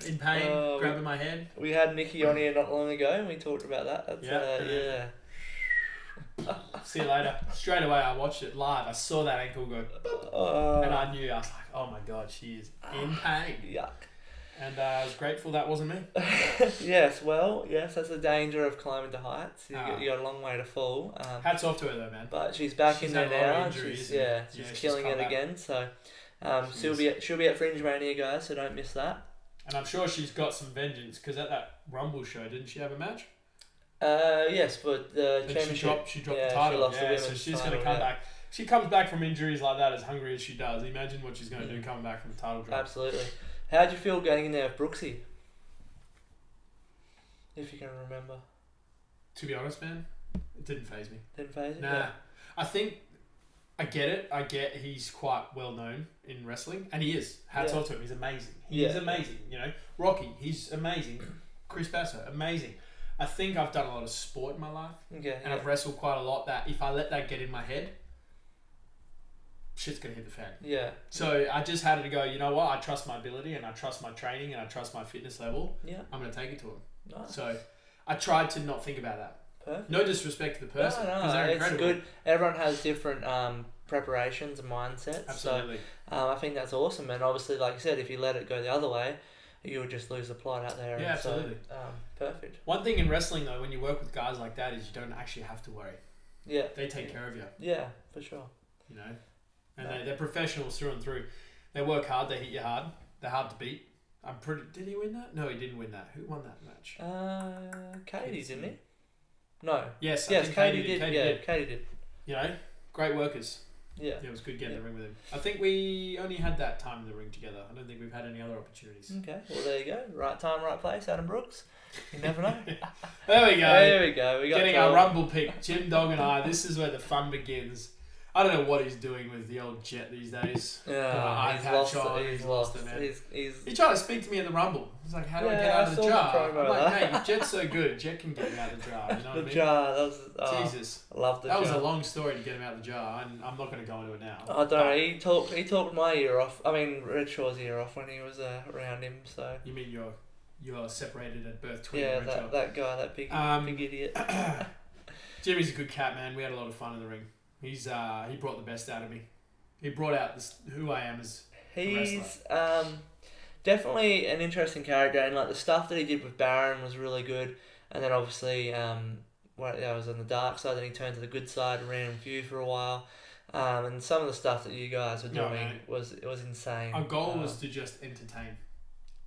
in pain, grabbing my head. We had Nikki on here not long ago, and we talked about that. That's, See you later. Straight away, I watched it live. I saw that ankle go, and I knew. I was like, "Oh my god, she is in pain." Yuck. And I was grateful that wasn't me. Yes, that's the danger of climbing to heights. You got a long way to fall. Hats off to her though, man. But she's back in there now. She's killing it again. So she'll be at Fringe Mania, guys. So don't miss that. And I'm sure she's got some vengeance because at that Rumble show, didn't she have a match? Yes, but the championship. She dropped the title. She lost the women's so she's title, going to come back. She comes back from injuries like that as hungry as she does. Imagine what she's going to do coming back from the title drop. Absolutely. How'd you feel getting in there with Brooksy? If you can remember. To be honest, man, it didn't faze me. Didn't faze you? Nah. Yeah. I think I get it. I get he's quite well known in wrestling, and he is. Hats off to him. He's amazing. He's amazing. You know, Rocky, he's amazing. Chris Basso, amazing. I think I've done a lot of sport in my life, and I've wrestled quite a lot. That if I let that get in my head, shit's gonna hit the fan. Yeah. So I just had to go. You know what? I trust my ability, and I trust my training, and I trust my fitness level. Yeah. I'm gonna take it to him. Nice. So I tried to not think about that. Perfect. No disrespect to the person. No, they're incredible. It's good. Everyone has different preparations and mindsets. Absolutely. So I think that's awesome. And obviously, like you said, if you let it go the other way, you would just lose the plot out there. Yeah, absolutely. So, perfect. One thing in wrestling though, when you work with guys like that, is you don't actually have to worry. Yeah. They take care of you. Yeah, for sure. You know, and they're professionals through and through. They work hard. They hit you hard. They're hard to beat. Did he win that? No, he didn't win that. Who won that match? Katie, didn't he? No. Yes, Katie did. Katie did. You know, great workers. Yeah. It was good getting the ring with him. I think we only had that time in the ring together. I don't think we've had any other opportunities. Okay, well there you go. Right time, right place, Adam Brooks. You never know. There we go. There we go. We got getting our Rumble pick, Jim Dog and I. This is where the fun begins. I don't know what he's doing with the old Jet these days. Yeah, he's lost it, man. He tried to speak to me at the Rumble. He's like, how do I get out of the jar? I'm like, mate, Jet's so good. Jet can get him out of the jar. You know what I mean? Jar, that was... Jesus. I love the jar. That was a long story to get him out of the jar, and I'm not going to go into it now. I don't know. He talked my ear off. I mean, Red Shaw's ear off when he was around him, so... You mean you're separated at birth twin? Yeah, that guy, that big idiot. Jimmy's a good cat, man. We had a lot of fun in the ring. He brought the best out of me. He brought out who I am as a wrestler. He's definitely an interesting character, and like the stuff that he did with Baron was really good. And then obviously, I was on the dark side. Then he turned to the good side and ran with you for a while. And some of the stuff that you guys were doing was insane. Our goal was to just entertain,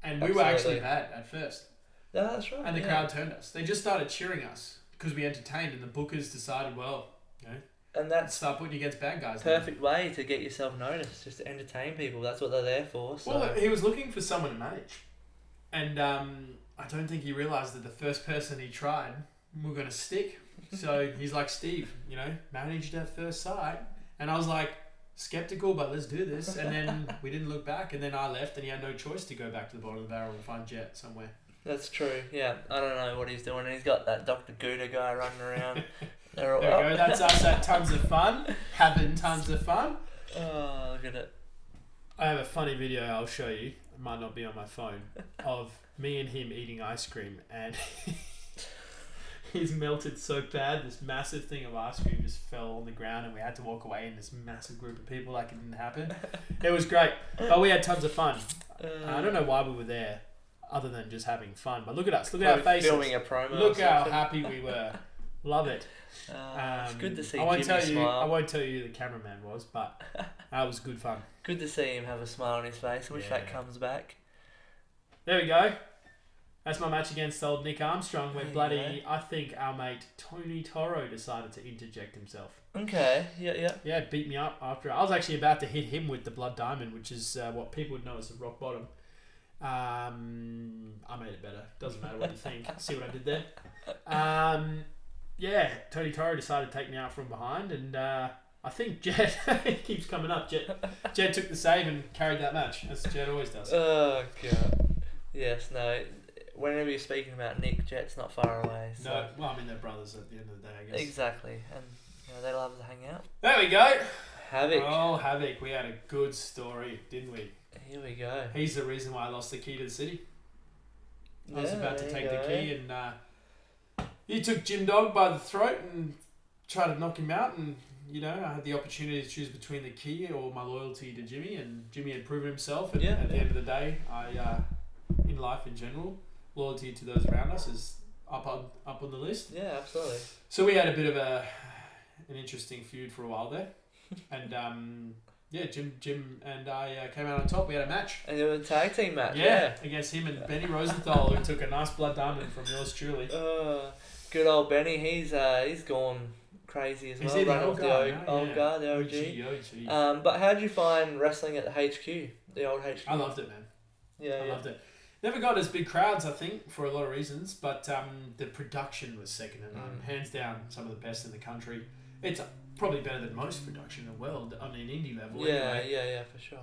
and we were actually bad at first. Yeah, that's right. And the crowd turned us. They just started cheering us because we entertained, and the bookers decided, well, you know. And that's start putting you against bad guys. Perfect way to get yourself noticed, just to entertain people. That's what they're there for. So. Well, he was looking for someone to manage, and I don't think he realised that the first person he tried were going to stick. So he's like, Steve, you know, managed at first sight, and I was like, skeptical, but let's do this. And then we didn't look back, and then I left, and he had no choice to go back to the bottom of the barrel and find Jet somewhere. That's true. Yeah, I don't know what he's doing. He's got that Dr. Gouda guy running around. They're all There we up. go. That's us at Tons of Fun. Having tons of fun. Oh, look at it. I have a funny video I'll show you. It might not be on my phone. Of me and him eating ice cream, and he's melted so bad. This massive thing of ice cream just fell on the ground, and we had to walk away in this massive group of people like it didn't happen. It was great, but we had tons of fun. I don't know why we were there, other than just having fun. But look at us. Look at our faces. Filming a promo. Look how happy we were. Love it. It's good to see I won't Jimmy tell you. smile. I won't tell you who the cameraman was, but that was good fun. Good to see him have a smile on his face. I wish that Yeah. comes back. There we go. That's my match against old Nick Armstrong, where There you bloody, I think our mate Tony Toro decided to interject himself. Okay, yeah. Yeah, beat me up after. I was actually about to hit him with the Blood Diamond, which is what people would know as the rock bottom. I made it better. Doesn't matter what you think. See what I did there? Yeah, Tony Toro decided to take me out from behind, and I think Jed it keeps coming up. Jed took the save and carried that match, as Jed always does. Oh, God. Yes, no. Whenever you're speaking about Nick, Jet's not far away. So. No, well, I mean they're brothers at the end of the day, I guess. Exactly, and they love to hang out. There we go. Havoc. Oh, Havoc. We had a good story, didn't we? Here we go. He's the reason why I lost the key to the city. I was Yeah, about to there take you the go. key, and he took Jim Dog by the throat and tried to knock him out. And I had the opportunity to choose between the key or my loyalty to Jimmy. And Jimmy had proven himself. And Yeah. at the end of the day, in life in general, loyalty to those around us is up on the list. Yeah, absolutely. So we had a bit of an interesting feud for a while there, and Jim and I came out on top. We had a match. And it was a tag team match. Yeah, against him and Benny Rosenthal, who took a nice blood diamond from yours truly. Good old Benny. He's gone crazy as Is well. he the Running old off guy the now? old Yeah. guy, the OG. OG. But how did you find wrestling at the HQ, the old HQ? I loved it, man. Yeah, I loved it. Never got as big crowds, I think, for a lot of reasons, but the production was second to none. Hands down, some of the best in the country. It's probably better than most production in the world on an indie level. Yeah, anyway. yeah, for sure.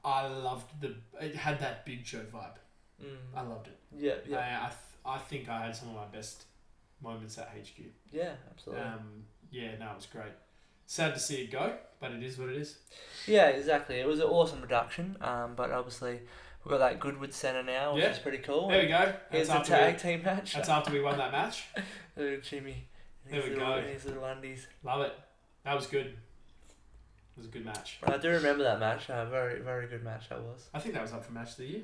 I loved it had that big show vibe. I loved it. Yeah, yeah. I think I had some of my best moments at HQ. Yeah, absolutely. It was great. Sad to see it go, but it is what it is. Yeah, exactly. It was an awesome production, but obviously we've got that Goodwood Centre now, which is pretty cool. There we go. Here's the tag team match. That's after we won that match. Little Jimmy. There we go. His little undies. Love it. That was good. It was a good match. I do remember that match. Very, very good match that was. I think that was up for match of the year.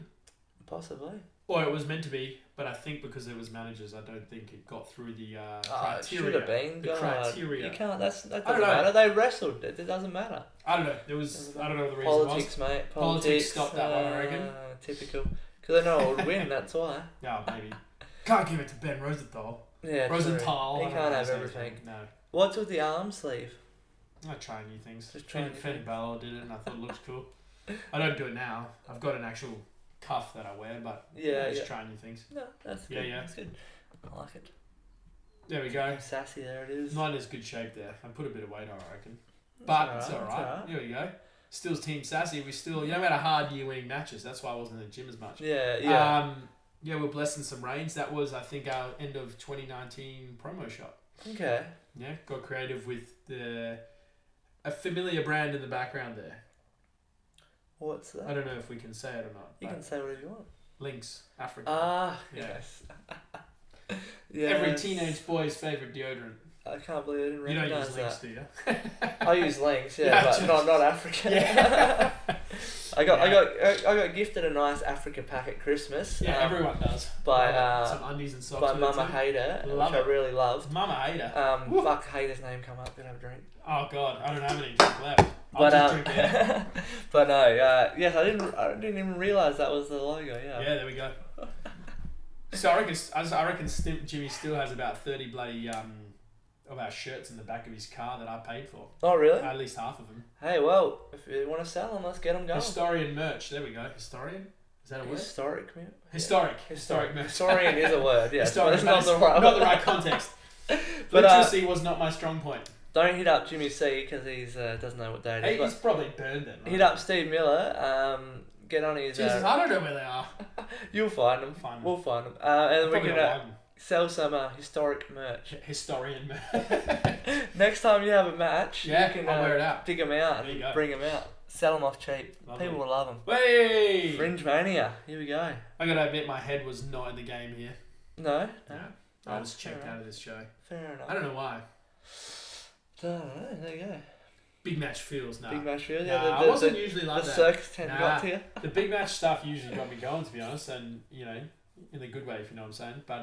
Possibly. Or it was meant to be, but I think because it was managers, I don't think it got through the It criteria. should have been. The God, criteria. You can't. That doesn't I don't know. matter. They wrestled. It doesn't matter. I don't know. There was. I don't know what the reason Politics, was. mate. Politics stopped that one, I reckon. Typical. Because they know it would win. That's why. Yeah, maybe. Can't give it to Ben Rosenthal. Yeah. Rosenthal. True. I He don't know can't how have to say everything. his name. No. What's with the arm sleeve? I try new things. Just try new Finn things. Balor did it and I thought it looked cool. I don't do it now. I've got an actual cuff that I wear, but I just try new things. No, that's good. Yeah. That's good. I like it. There we go. Sassy, there it is. Mine is good shape there. I put a bit of weight on, I reckon. But it's alright. Here we go. Still's Team Sassy. We still, we had a hard year winning matches. That's why I wasn't in the gym as much. Yeah. We're blessing some rains. That was, I think, our end of 2019 promo shot. Okay. Yeah, got creative with a familiar brand in the background there. What's that? I don't know if we can say it or not. You can say whatever you want. Lynx, Africa. Ah, Yeah. yes. Yeah. Every teenage boy's favourite deodorant. I can't believe I didn't You don't recognise use Lynx, that. do you? I use Lynx, Yeah, but just- not African. Yeah. I got gifted a nice Africa pack at Christmas. Yeah, everyone does. By some undies and socks. by with it Mama too. Hater, Love which it. I really loved. Mama Hater. Fuck Hater's name come up. Gonna have a drink. Oh God, I don't have any drink left. I'll But just drink it. but no, yes, I didn't even realise that was the logo. Yeah. Yeah, there we go. So I reckon Jimmy still has about 30 bloody of our shirts in the back of his car that I paid for. Oh really? At least half of them. Hey, well, if you want to sell them, let's get them going. Historian merch. There we go. Historian. Is that a word? Historic, man. Historic merch. Historian is a word. Yes, Historic. but it's not the right context. But, Literacy was not my strong point. Don't hit up Jimmy C because he's doesn't know what day it is. Hey, but he's probably burned them. Right? hit up Steve Miller. Get on his. Jesus, I don't know where they are. You'll find them. Find them. We'll find them. And we Probably can online. sell some historic merch. Historian. Next time you have a match, Yeah, you can I'll wear it out. dig them out There you and go. bring them out. Sell them off cheap. Lovely. People will love them. Hey! Fringe Mania. Here we go. I gotta admit, my head was not in the game here. No? No. No, I was fair checked enough. out of this show. Fair enough. I don't know why. Don't know. There you go. Big match feels, nah. Big match field. Nah, Yeah, I wasn't usually like the that. circus tent Nah. got to you. The big match stuff usually got me going, to be honest, and you know, in a good way, if you know what I'm saying. But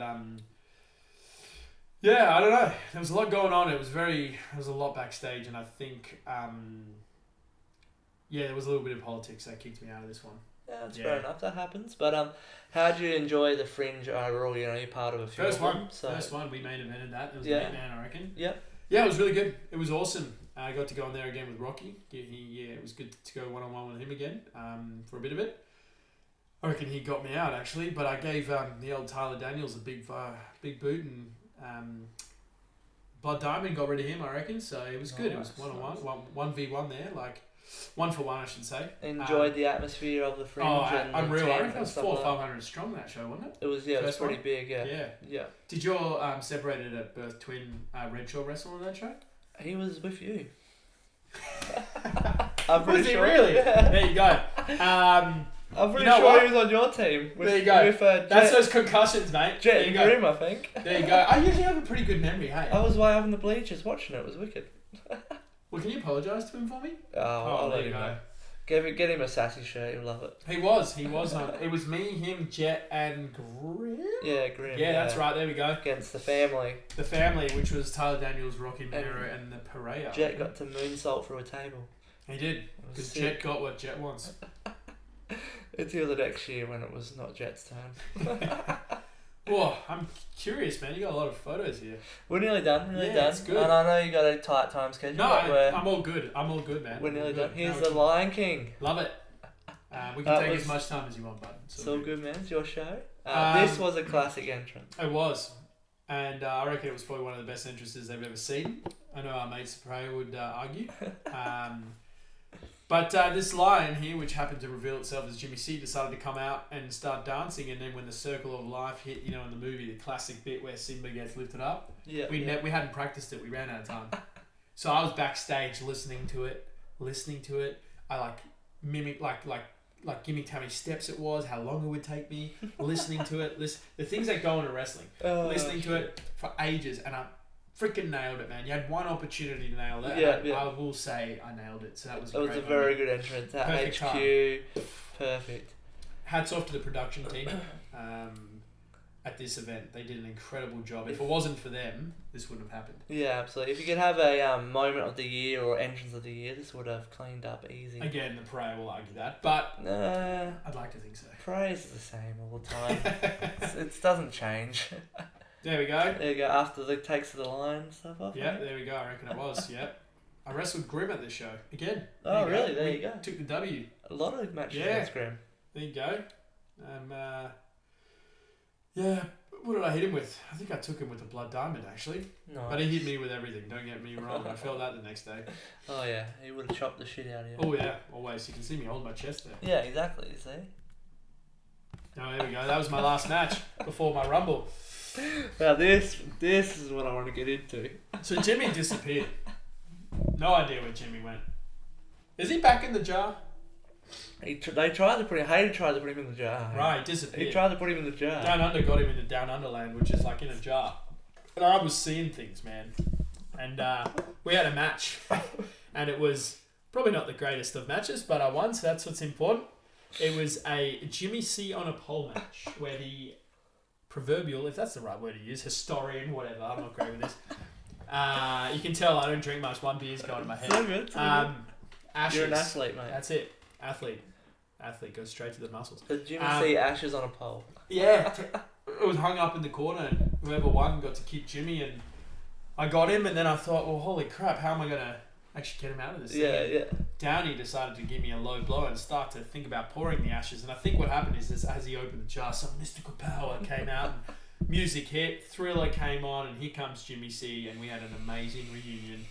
yeah, I don't know. There was a lot going on. There was a lot backstage, and I think yeah, there was a little bit of politics that kicked me out of this one. Yeah, that's fair enough. That happens. But how do you enjoy the Fringe overall? You know, you're part of a few. First of one. them, so. First one. We main evented that. It was Yeah. 8-man, I reckon. Yep. Yeah, it was really good. It was awesome. I got to go on there again with Rocky. It was good to go one-on-one with him again for a bit of it. I reckon he got me out, actually, but I gave the old Tyler Daniels a big boot, and Blood Diamond got rid of him, I reckon, so it was good. It was one-on-one, 1v1 there, like 1-for-1, I should say. Enjoyed the atmosphere of the Fringe. And unreal. the I tent reckon it was and stuff 400 or like 500 strong, that show, wasn't it? that. It was, it was First pretty one? big, yeah. Yeah. Yeah. Did your separated at birth twin Redshaw wrestle on that show? He was with you. I'm pretty Was he sure. really? There you go. I'm pretty You know sure what? he was on your team. With, There you go. With, That's those concussions, mate. Jet There you and go. Grim, I think. There you go. I usually have a pretty good memory, hey? I was way up in the bleachers watching it. It was wicked. Well, can you apologise to him for me? I'll there let you him go. know. Get him a sassy shirt. He'll love it. He was on. It was me, him, Jet, and Grim. Yeah, Grim. Yeah, that's right. There we go. Against the family. The family, which was Tyler Daniels, Rocky Nero, and the Pereira. Jet got to moonsault through a table. He did, It was because sick. Jet got what Jet wants. Until the next year when it was not Jet's turn. Whoa, I'm curious, man. You got a lot of photos here. We're nearly done. Yeah, done. it's good. And I know you got a tight time schedule. No, but I'm all good. I'm all good, man. we're nearly All done. good. Here's No, the we Lion King. Love it. We That can take was- as much time as you want, bud. It's all good, man. It's your show. Um, This was a classic entrance. It was. And I reckon it was probably one of the best entrances they've ever seen. I know our mate Spray would argue. But this lion here, which happened to reveal itself as Jimmy C, decided to come out and start dancing. And then when the circle of life hit, you know, in the movie, the classic bit where Simba gets lifted up, Yeah. we hadn't practiced it. We ran out of time. So I was backstage listening to it. I like mimic like gimmicked how many steps it was, how long it would take me, listening to it, the things that go into wrestling, listening to it for ages, and I freaking nailed it, man. You had one opportunity to nail it. Yeah. I will say I nailed it. So that was It was a very good entrance. At Perfect HQ. Perfect. Hats off to the production team at this event. They did an incredible job. If it wasn't for them, this wouldn't have happened. Yeah, absolutely. If you could have a moment of the year or entrance of the year, this would have cleaned up easy. Again, the Prayer will argue that, but Nah, I'd like to think so. praise is the same all the time. It doesn't change. There we go. There you go. After the takes of the line and stuff off. Yeah, there we go. I reckon it was. Yeah. I wrestled Grim at this show. Again. Oh, you really? go. There We you go. Took the W. A lot of matches Yeah. against Grim. There you go. Yeah, what did I hit him with? I think I took him with a Blood Diamond, actually. No. But he hit me with everything, don't get me wrong. I felt that the next day. Oh yeah, he would have chopped the shit out of you. Oh, yeah, always. You can see me hold my chest there. Yeah, exactly. You see. Oh, there we go. That was my last match before my Rumble. Now this is what I want to get into. So Jimmy disappeared. No idea where Jimmy went. Is he back in the jar? Hayden tried to put him in the jar. Right, he disappeared. He tried to put him in the jar. Down Under got him in the Down Underland, which is like in a jar. But I was seeing things, man. And we had a match. And it was probably not the greatest of matches, but I won, so that's what's important. It was a Jimmy C on a pole match where the proverbial, if that's the right word to use, historian, whatever, I'm not great with this. You can tell I don't drink much. One beer's going in my head. So good. Ashes. You're an athlete, mate. That's it. Athlete goes straight to the muscles. The Jimmy C ashes on a pole. Yeah, it was hung up in the corner, and whoever won got to keep Jimmy, and I got him, and then I thought, well, holy crap, how am I gonna actually get him out of this thing? Yeah. Downey decided to give me a low blow and start to think about pouring the ashes, and I think what happened is as he opened the jar, some mystical power came out, and music hit, Thriller came on, and here comes Jimmy C, and we had an amazing reunion.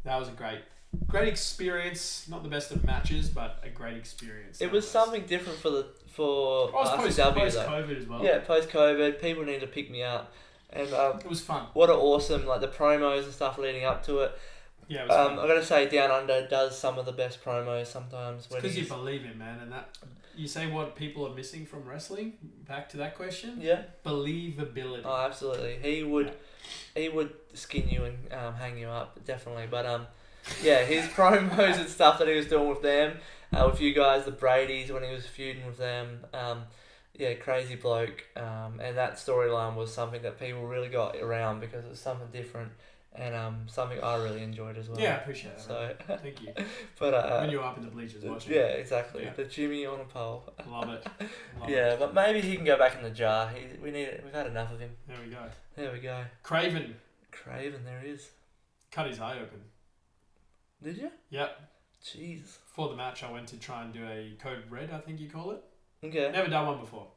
That was a great great experience. Not the best of matches, but a great experience. It was something different for RCW post though. COVID as well. Yeah, post COVID, people need to pick me up, and It was fun. what an awesome the promos and stuff leading up to it. Yeah, it was fun. I gotta say, Down Under does some of the best promos sometimes. Because you believe him, man, and that you say what people are missing from wrestling. Back to that question. Yeah. Believability. Oh, absolutely. He would skin you and hang you up, definitely. But yeah, his promos and stuff that he was doing with them, with you guys, the Bradys, when he was feuding with them. Yeah, crazy bloke. And that storyline was something that people really got around because it was something different. And something I really enjoyed as well. Yeah, I appreciate that. So thank you. But when you were up in the bleachers watching. Yeah, exactly. Yeah. The Jimmy on a pole. Love it. Yeah, but maybe he can go back in the jar. We've had enough of him. There we go. There we go. Craven There he is. cut his eye open. Did you? Yep. Jeez. For the match, I went to try and do a code red, I think you call it. Okay. Never done one before.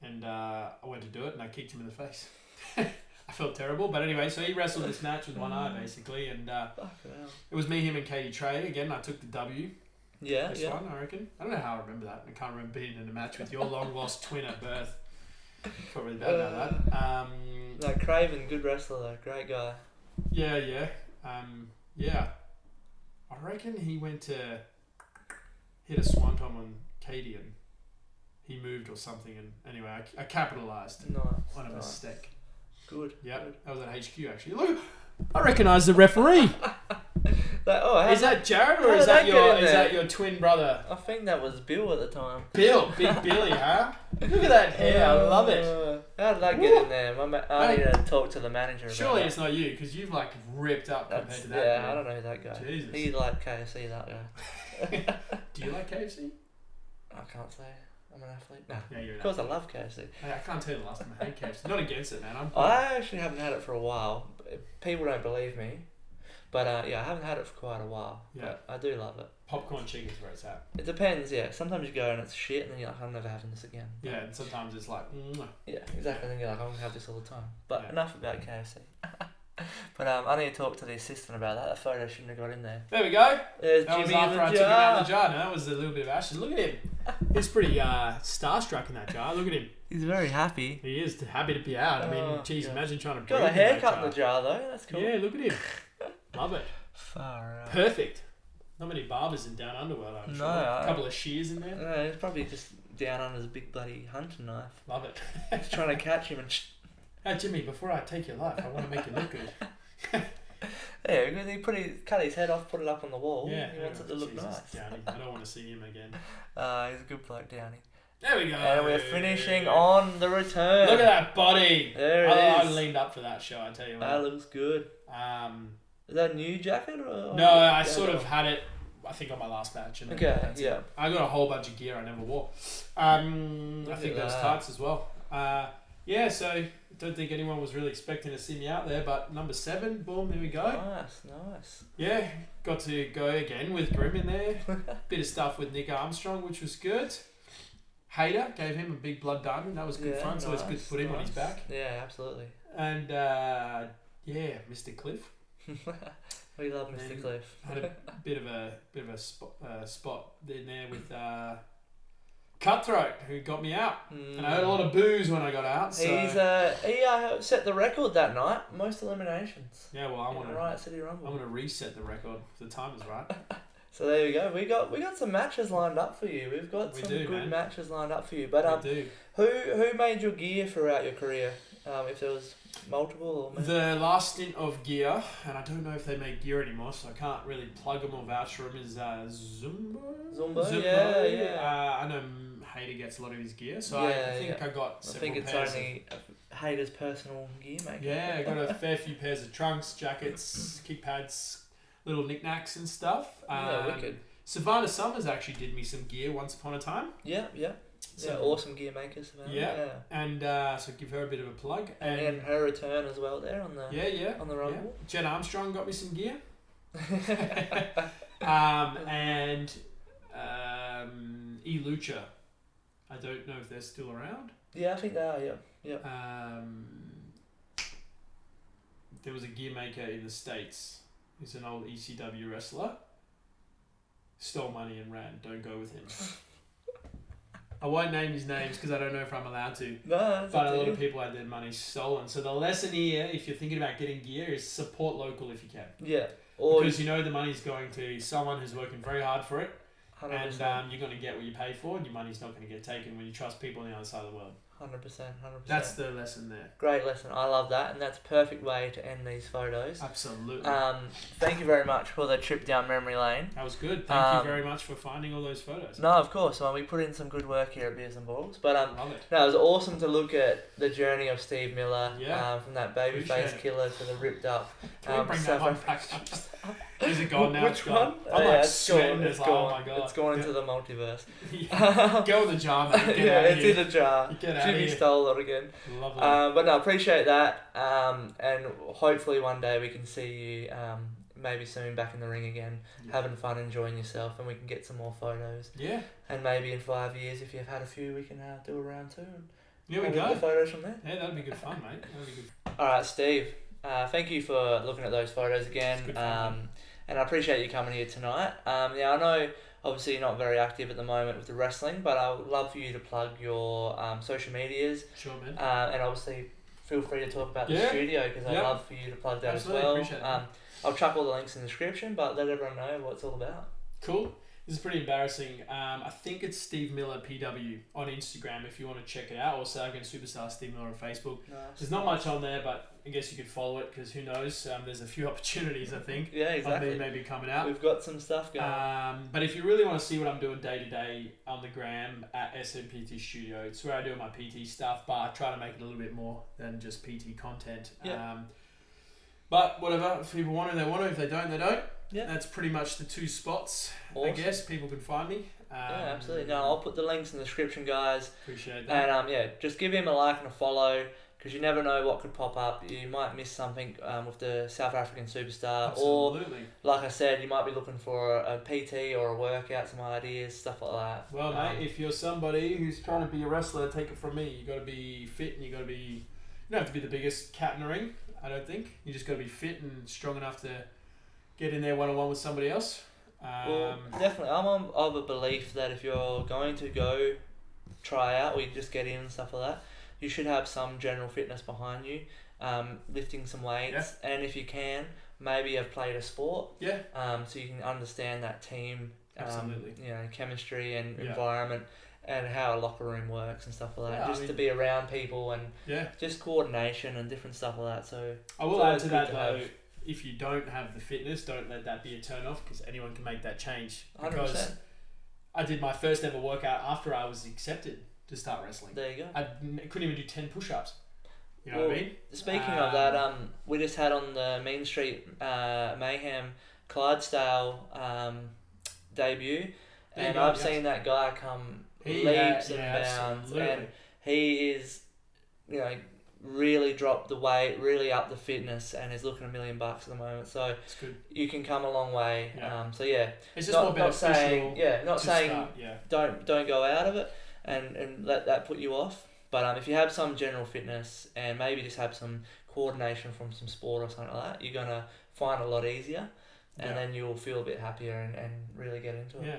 And I went to do it and I kicked him in the face. I felt terrible, but anyway, so he wrestled this match with one eye basically, and it was me, him, and Katie Trey. Again, I took the W. Yeah, this one, I reckon. I don't know how I remember that. I can't remember being in a match with your long lost twin at birth. Probably bad about that. No, Craven, good wrestler though, great guy. Yeah. Yeah. I reckon he went to hit a swanton on Katie and he moved or something, and anyway, I capitalised on a mistake. Good. Yep, good. that was at HQ actually. Look, I recognise the referee. Is that Jared or is that your twin brother? I think that was Bill at the time. Bill, Big Billy, huh? Look at that hair, I love it. How did that get in there? I need to talk to the manager about Surely that. it's not you, because you've like ripped up compared to that. Yeah, dude. I don't know who that guy. Jesus. He liked KFC, that guy. Do you like KFC? I can't say. I'm an athlete. No. Yeah, you're an Of course, I love KFC. I can't tell you the last time I had KFC. Not against it, man. I actually haven't had it for a while. People don't believe me. But yeah, I haven't had it for quite a while. Yeah. But I do love it. Popcorn chicken's where it's at. It depends, yeah. Sometimes you go and it's shit and then you're like, I'm never having this again. Yeah, and sometimes it's like, Yeah, exactly. And then you're like, I'm going to have this all the time. But Yeah. enough about KFC. But I need to talk to the assistant about that. That photo shouldn't have got in there. There we go. There's That was Jimmy in after the I took him out of the jar. jar. Now that was a little bit of ashes. Look at him. He's pretty starstruck in that jar. Look at him. He's very happy. He is happy to be out. I mean, Oh, geez, God. imagine trying to Got breathe a haircut in in the jar though. That's cool. Yeah, look at him. Love it. Far out. Perfect. Not many barbers in Down Underworld, I'm sure. A couple of shears in there. No, it's probably just down under his big bloody hunting knife. Love it. He's trying to catch him and. Hey, Jimmy, before I take your life, I want to make you look good. Yeah, because he cut his head off, put it up on the wall. Yeah. He wants it to look Jesus, nice. Downey. I don't want to see him again. He's a good bloke, Downey. There we go. And we're finishing on the return. Look at that body. There it I is. leaned up for that show, I tell you what. That looks good. Is that a new jacket? Or No, I sort of had it, I think, on my last match. And Okay, that's yeah. it. I got a whole bunch of gear I never wore. I think those that. tights as well. Yeah, so don't think anyone was really expecting to see me out there, but number 7, boom, there we go. Nice. Yeah, got to go again with Grim in there. Bit of stuff with Nick Armstrong, which was good. Hater, gave him a big blood diamond. That was good fun, so it's good to put him on his back. Yeah, absolutely. And yeah, Mr. Cliff. We love Mr. Cliff. Had a bit of a spot in there with Cutthroat, who got me out, and I heard a lot of boos when I got out. So. He set the record that night, most eliminations. Yeah, well, I want to Riot City Rumble. I'm gonna reset the record if the time is right. So there you go. We got some matches lined up for you. We've got some good matches lined up for you. But We do. who made your gear throughout your career? If there was multiple or The last stint of gear, and I don't know if they make gear anymore, so I can't really plug them or vouch for them, is Zumba. Yeah. I know Hater gets a lot of his gear, so I think I got several it's pairs only Hater's personal gear maker. Yeah, I got a fair few pairs of trunks, jackets, kick pads, little knickknacks and stuff. Wicked. Savannah Summers actually did me some gear once upon a time. Yeah. So, awesome gear maker, Savannah. Yeah. And so give her a bit of a plug. And her return as well there on the on the Rumble. Yeah. Jen Armstrong got me some gear. And E-Lucha. I don't know if they're still around. Yeah, I think they are, yeah. There was a gear maker in the States who's an old ECW wrestler, stole money and ran. Don't go with him. I won't name his names because I don't know if I'm allowed to. No, but a lot of people had their money stolen. So the lesson here, if you're thinking about getting gear, is support local if you can. Yeah. Because you know the money's going to someone who's working very hard for it. 100%. And you're going to get what you pay for, and your money's not going to get taken when you trust people on the other side of the world. 100%. That's the lesson there. Great lesson. I love that, and that's a perfect way to end these photos. Absolutely. Thank you very much for the trip down memory lane. That was good. Thank you very much for finding all those photos. No, of course. Well, we put in some good work here at Beers and Balls. But Love it. no, it was awesome to look at the journey of Steve Miller, Yeah. From that babyface killer to the ripped up. Can we bring that one back up? Is it gone now? Which one? I'm yeah, like it's sweating. gone. It's Like, gone. oh my god. It's gone into the multiverse. Go in the jar, mate. Get Yeah, out of it's here. in the jar. Get out Jimmy of here. stole it again. Lovely. But no, appreciate that. And hopefully one day we can see you maybe soon back in the ring again, having fun, enjoying yourself, and we can get some more photos. Yeah. And maybe in 5 years, if you've had a few, we can do a round two. Here we and go. get the photos from there. Yeah, that'd be good fun, mate. That'd be good. All right, Steve. Thank you for looking at those photos again. It's good fun, And I appreciate you coming here tonight. I know obviously you're not very active at the moment with the wrestling, but I would love for you to plug your social medias. Sure, man. And obviously feel free to talk about the Yeah. studio because I'd love for you to plug that Absolutely, as well. appreciate that. I'll chuck all the links in the description, but let everyone know what it's all about. Cool. This is pretty embarrassing. I think it's Steve Miller PW on Instagram if you want to check it out, or Sargon Superstar Steve Miller on Facebook. There's not much on there, but I guess you could follow it because who knows? There's a few opportunities, I think. Yeah, exactly. Of me maybe coming out. We've got some stuff going. But if you really want to see what I'm doing day to day on the gram at SMPT Studio, it's where I do my PT stuff, but I try to make it a little bit more than just PT content. Yeah. But whatever, if people want to, they want to. If they don't, they don't. Yeah. That's pretty much the two spots. Awesome. I guess people can find me. Yeah, absolutely. No, I'll put the links in the description, guys. Appreciate that. And just give him a like and a follow because you never know what could pop up. You might miss something with the South African superstar, Absolutely. or like I said, you might be looking for a PT or a workout, some ideas, stuff like that. Well, mate, if you're somebody who's trying to be a wrestler, take it from me. You got to be fit, and you got to be. You don't have to be the biggest cat in the ring. I don't think you just got to be fit and strong enough to get in there one-on-one with somebody else. Well, definitely. I'm of a belief that if you're going to go try out or you just get in and stuff like that, you should have some general fitness behind you, lifting some weights, and if you can, maybe have played a sport. Yeah. So you can understand that team, Absolutely. Chemistry and environment, and how a locker room works and stuff like that. Yeah, just to be around people and just coordination and different stuff like that. So I will add to that though. If you don't have the fitness, don't let that be a turn off because anyone can make that change. Because 100%. I did my first ever workout after I was accepted to start wrestling. There you go. I couldn't even do 10 push-ups. You know what I mean? Speaking of that, we just had on the Mean Street Mayhem Clydesdale debut, and I've seen that guy come leaps and bounds, absolutely. and he is, really dropped the weight, really upped the fitness, and is looking $1 million at the moment. So it's good. you can come a long way. Yeah. It's just more beneficial. Not saying start, don't go out of it and let that put you off. But if you have some general fitness and maybe just have some coordination from some sport or something like that, you're gonna find it a lot easier. And then you'll feel a bit happier and really get into it. Yeah,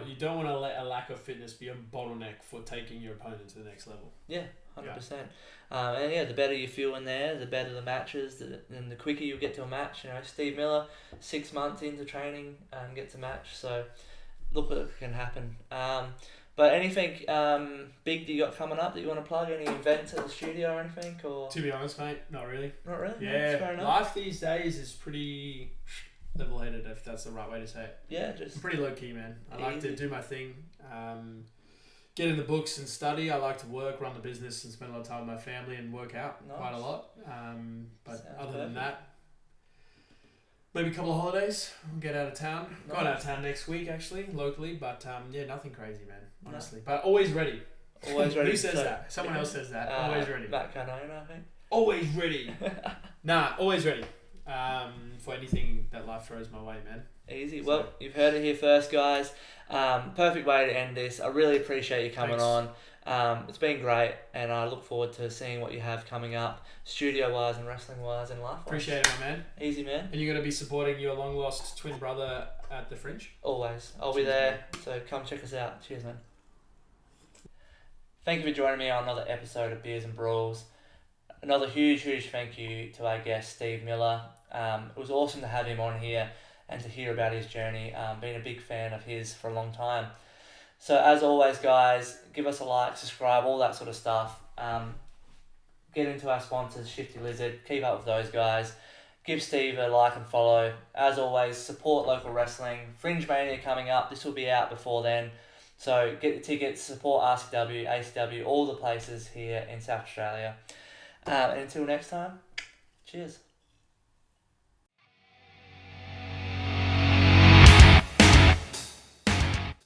you don't want to let a lack of fitness be a bottleneck for taking your opponent to the next level. Yeah, 100%. The better you feel in there, the better the matches, and the quicker you get to a match. Steve Miller, 6 months into training, gets a match. So look what can happen. But anything big that you got coming up that you want to plug? Any events at the studio or anything? Or to be honest, mate, not really. Not really. Yeah, no, that's fair enough. life these days is pretty level-headed, if that's the right way to say it. Yeah, I'm pretty low-key, man. I like easy. to do my thing, get in the books and study. I like to work, run the business, and spend a lot of time with my family and work out quite a lot. But Sounds other perfect. than that, maybe a couple of holidays. We'll get out of town. Nice. Going out of town next week, actually, locally. But nothing crazy, man. Honestly, but always ready. Always ready. Who says that? Someone else says that. Always ready. Matt Cardona, I think. Always ready. Always ready. For anything that life throws my way, man. Easy. So. Well, you've heard it here first, guys. Perfect way to end this. I really appreciate you coming on. It's been great, and I look forward to seeing what you have coming up, studio-wise and wrestling-wise and life-wise. Appreciate it, my man. Easy, man. And you're going to be supporting your long-lost twin brother at the Fringe? Always. I'll be there, so come check us out. Cheers, man. Thank you for joining me on another episode of Beers and Brawls. Another huge thank you to our guest, Steve Miller. It was awesome to have him on here and to hear about his journey. Been a big fan of his for a long time. So as always, guys, give us a like, subscribe, all that sort of stuff. Get into our sponsors, Shifty Lizard. Keep up with those guys. Give Steve a like and follow. As always, support local wrestling. Fringe Mania coming up. This will be out before then. So get the tickets, support RCW, ACW, all the places here in South Australia. And until next time, cheers.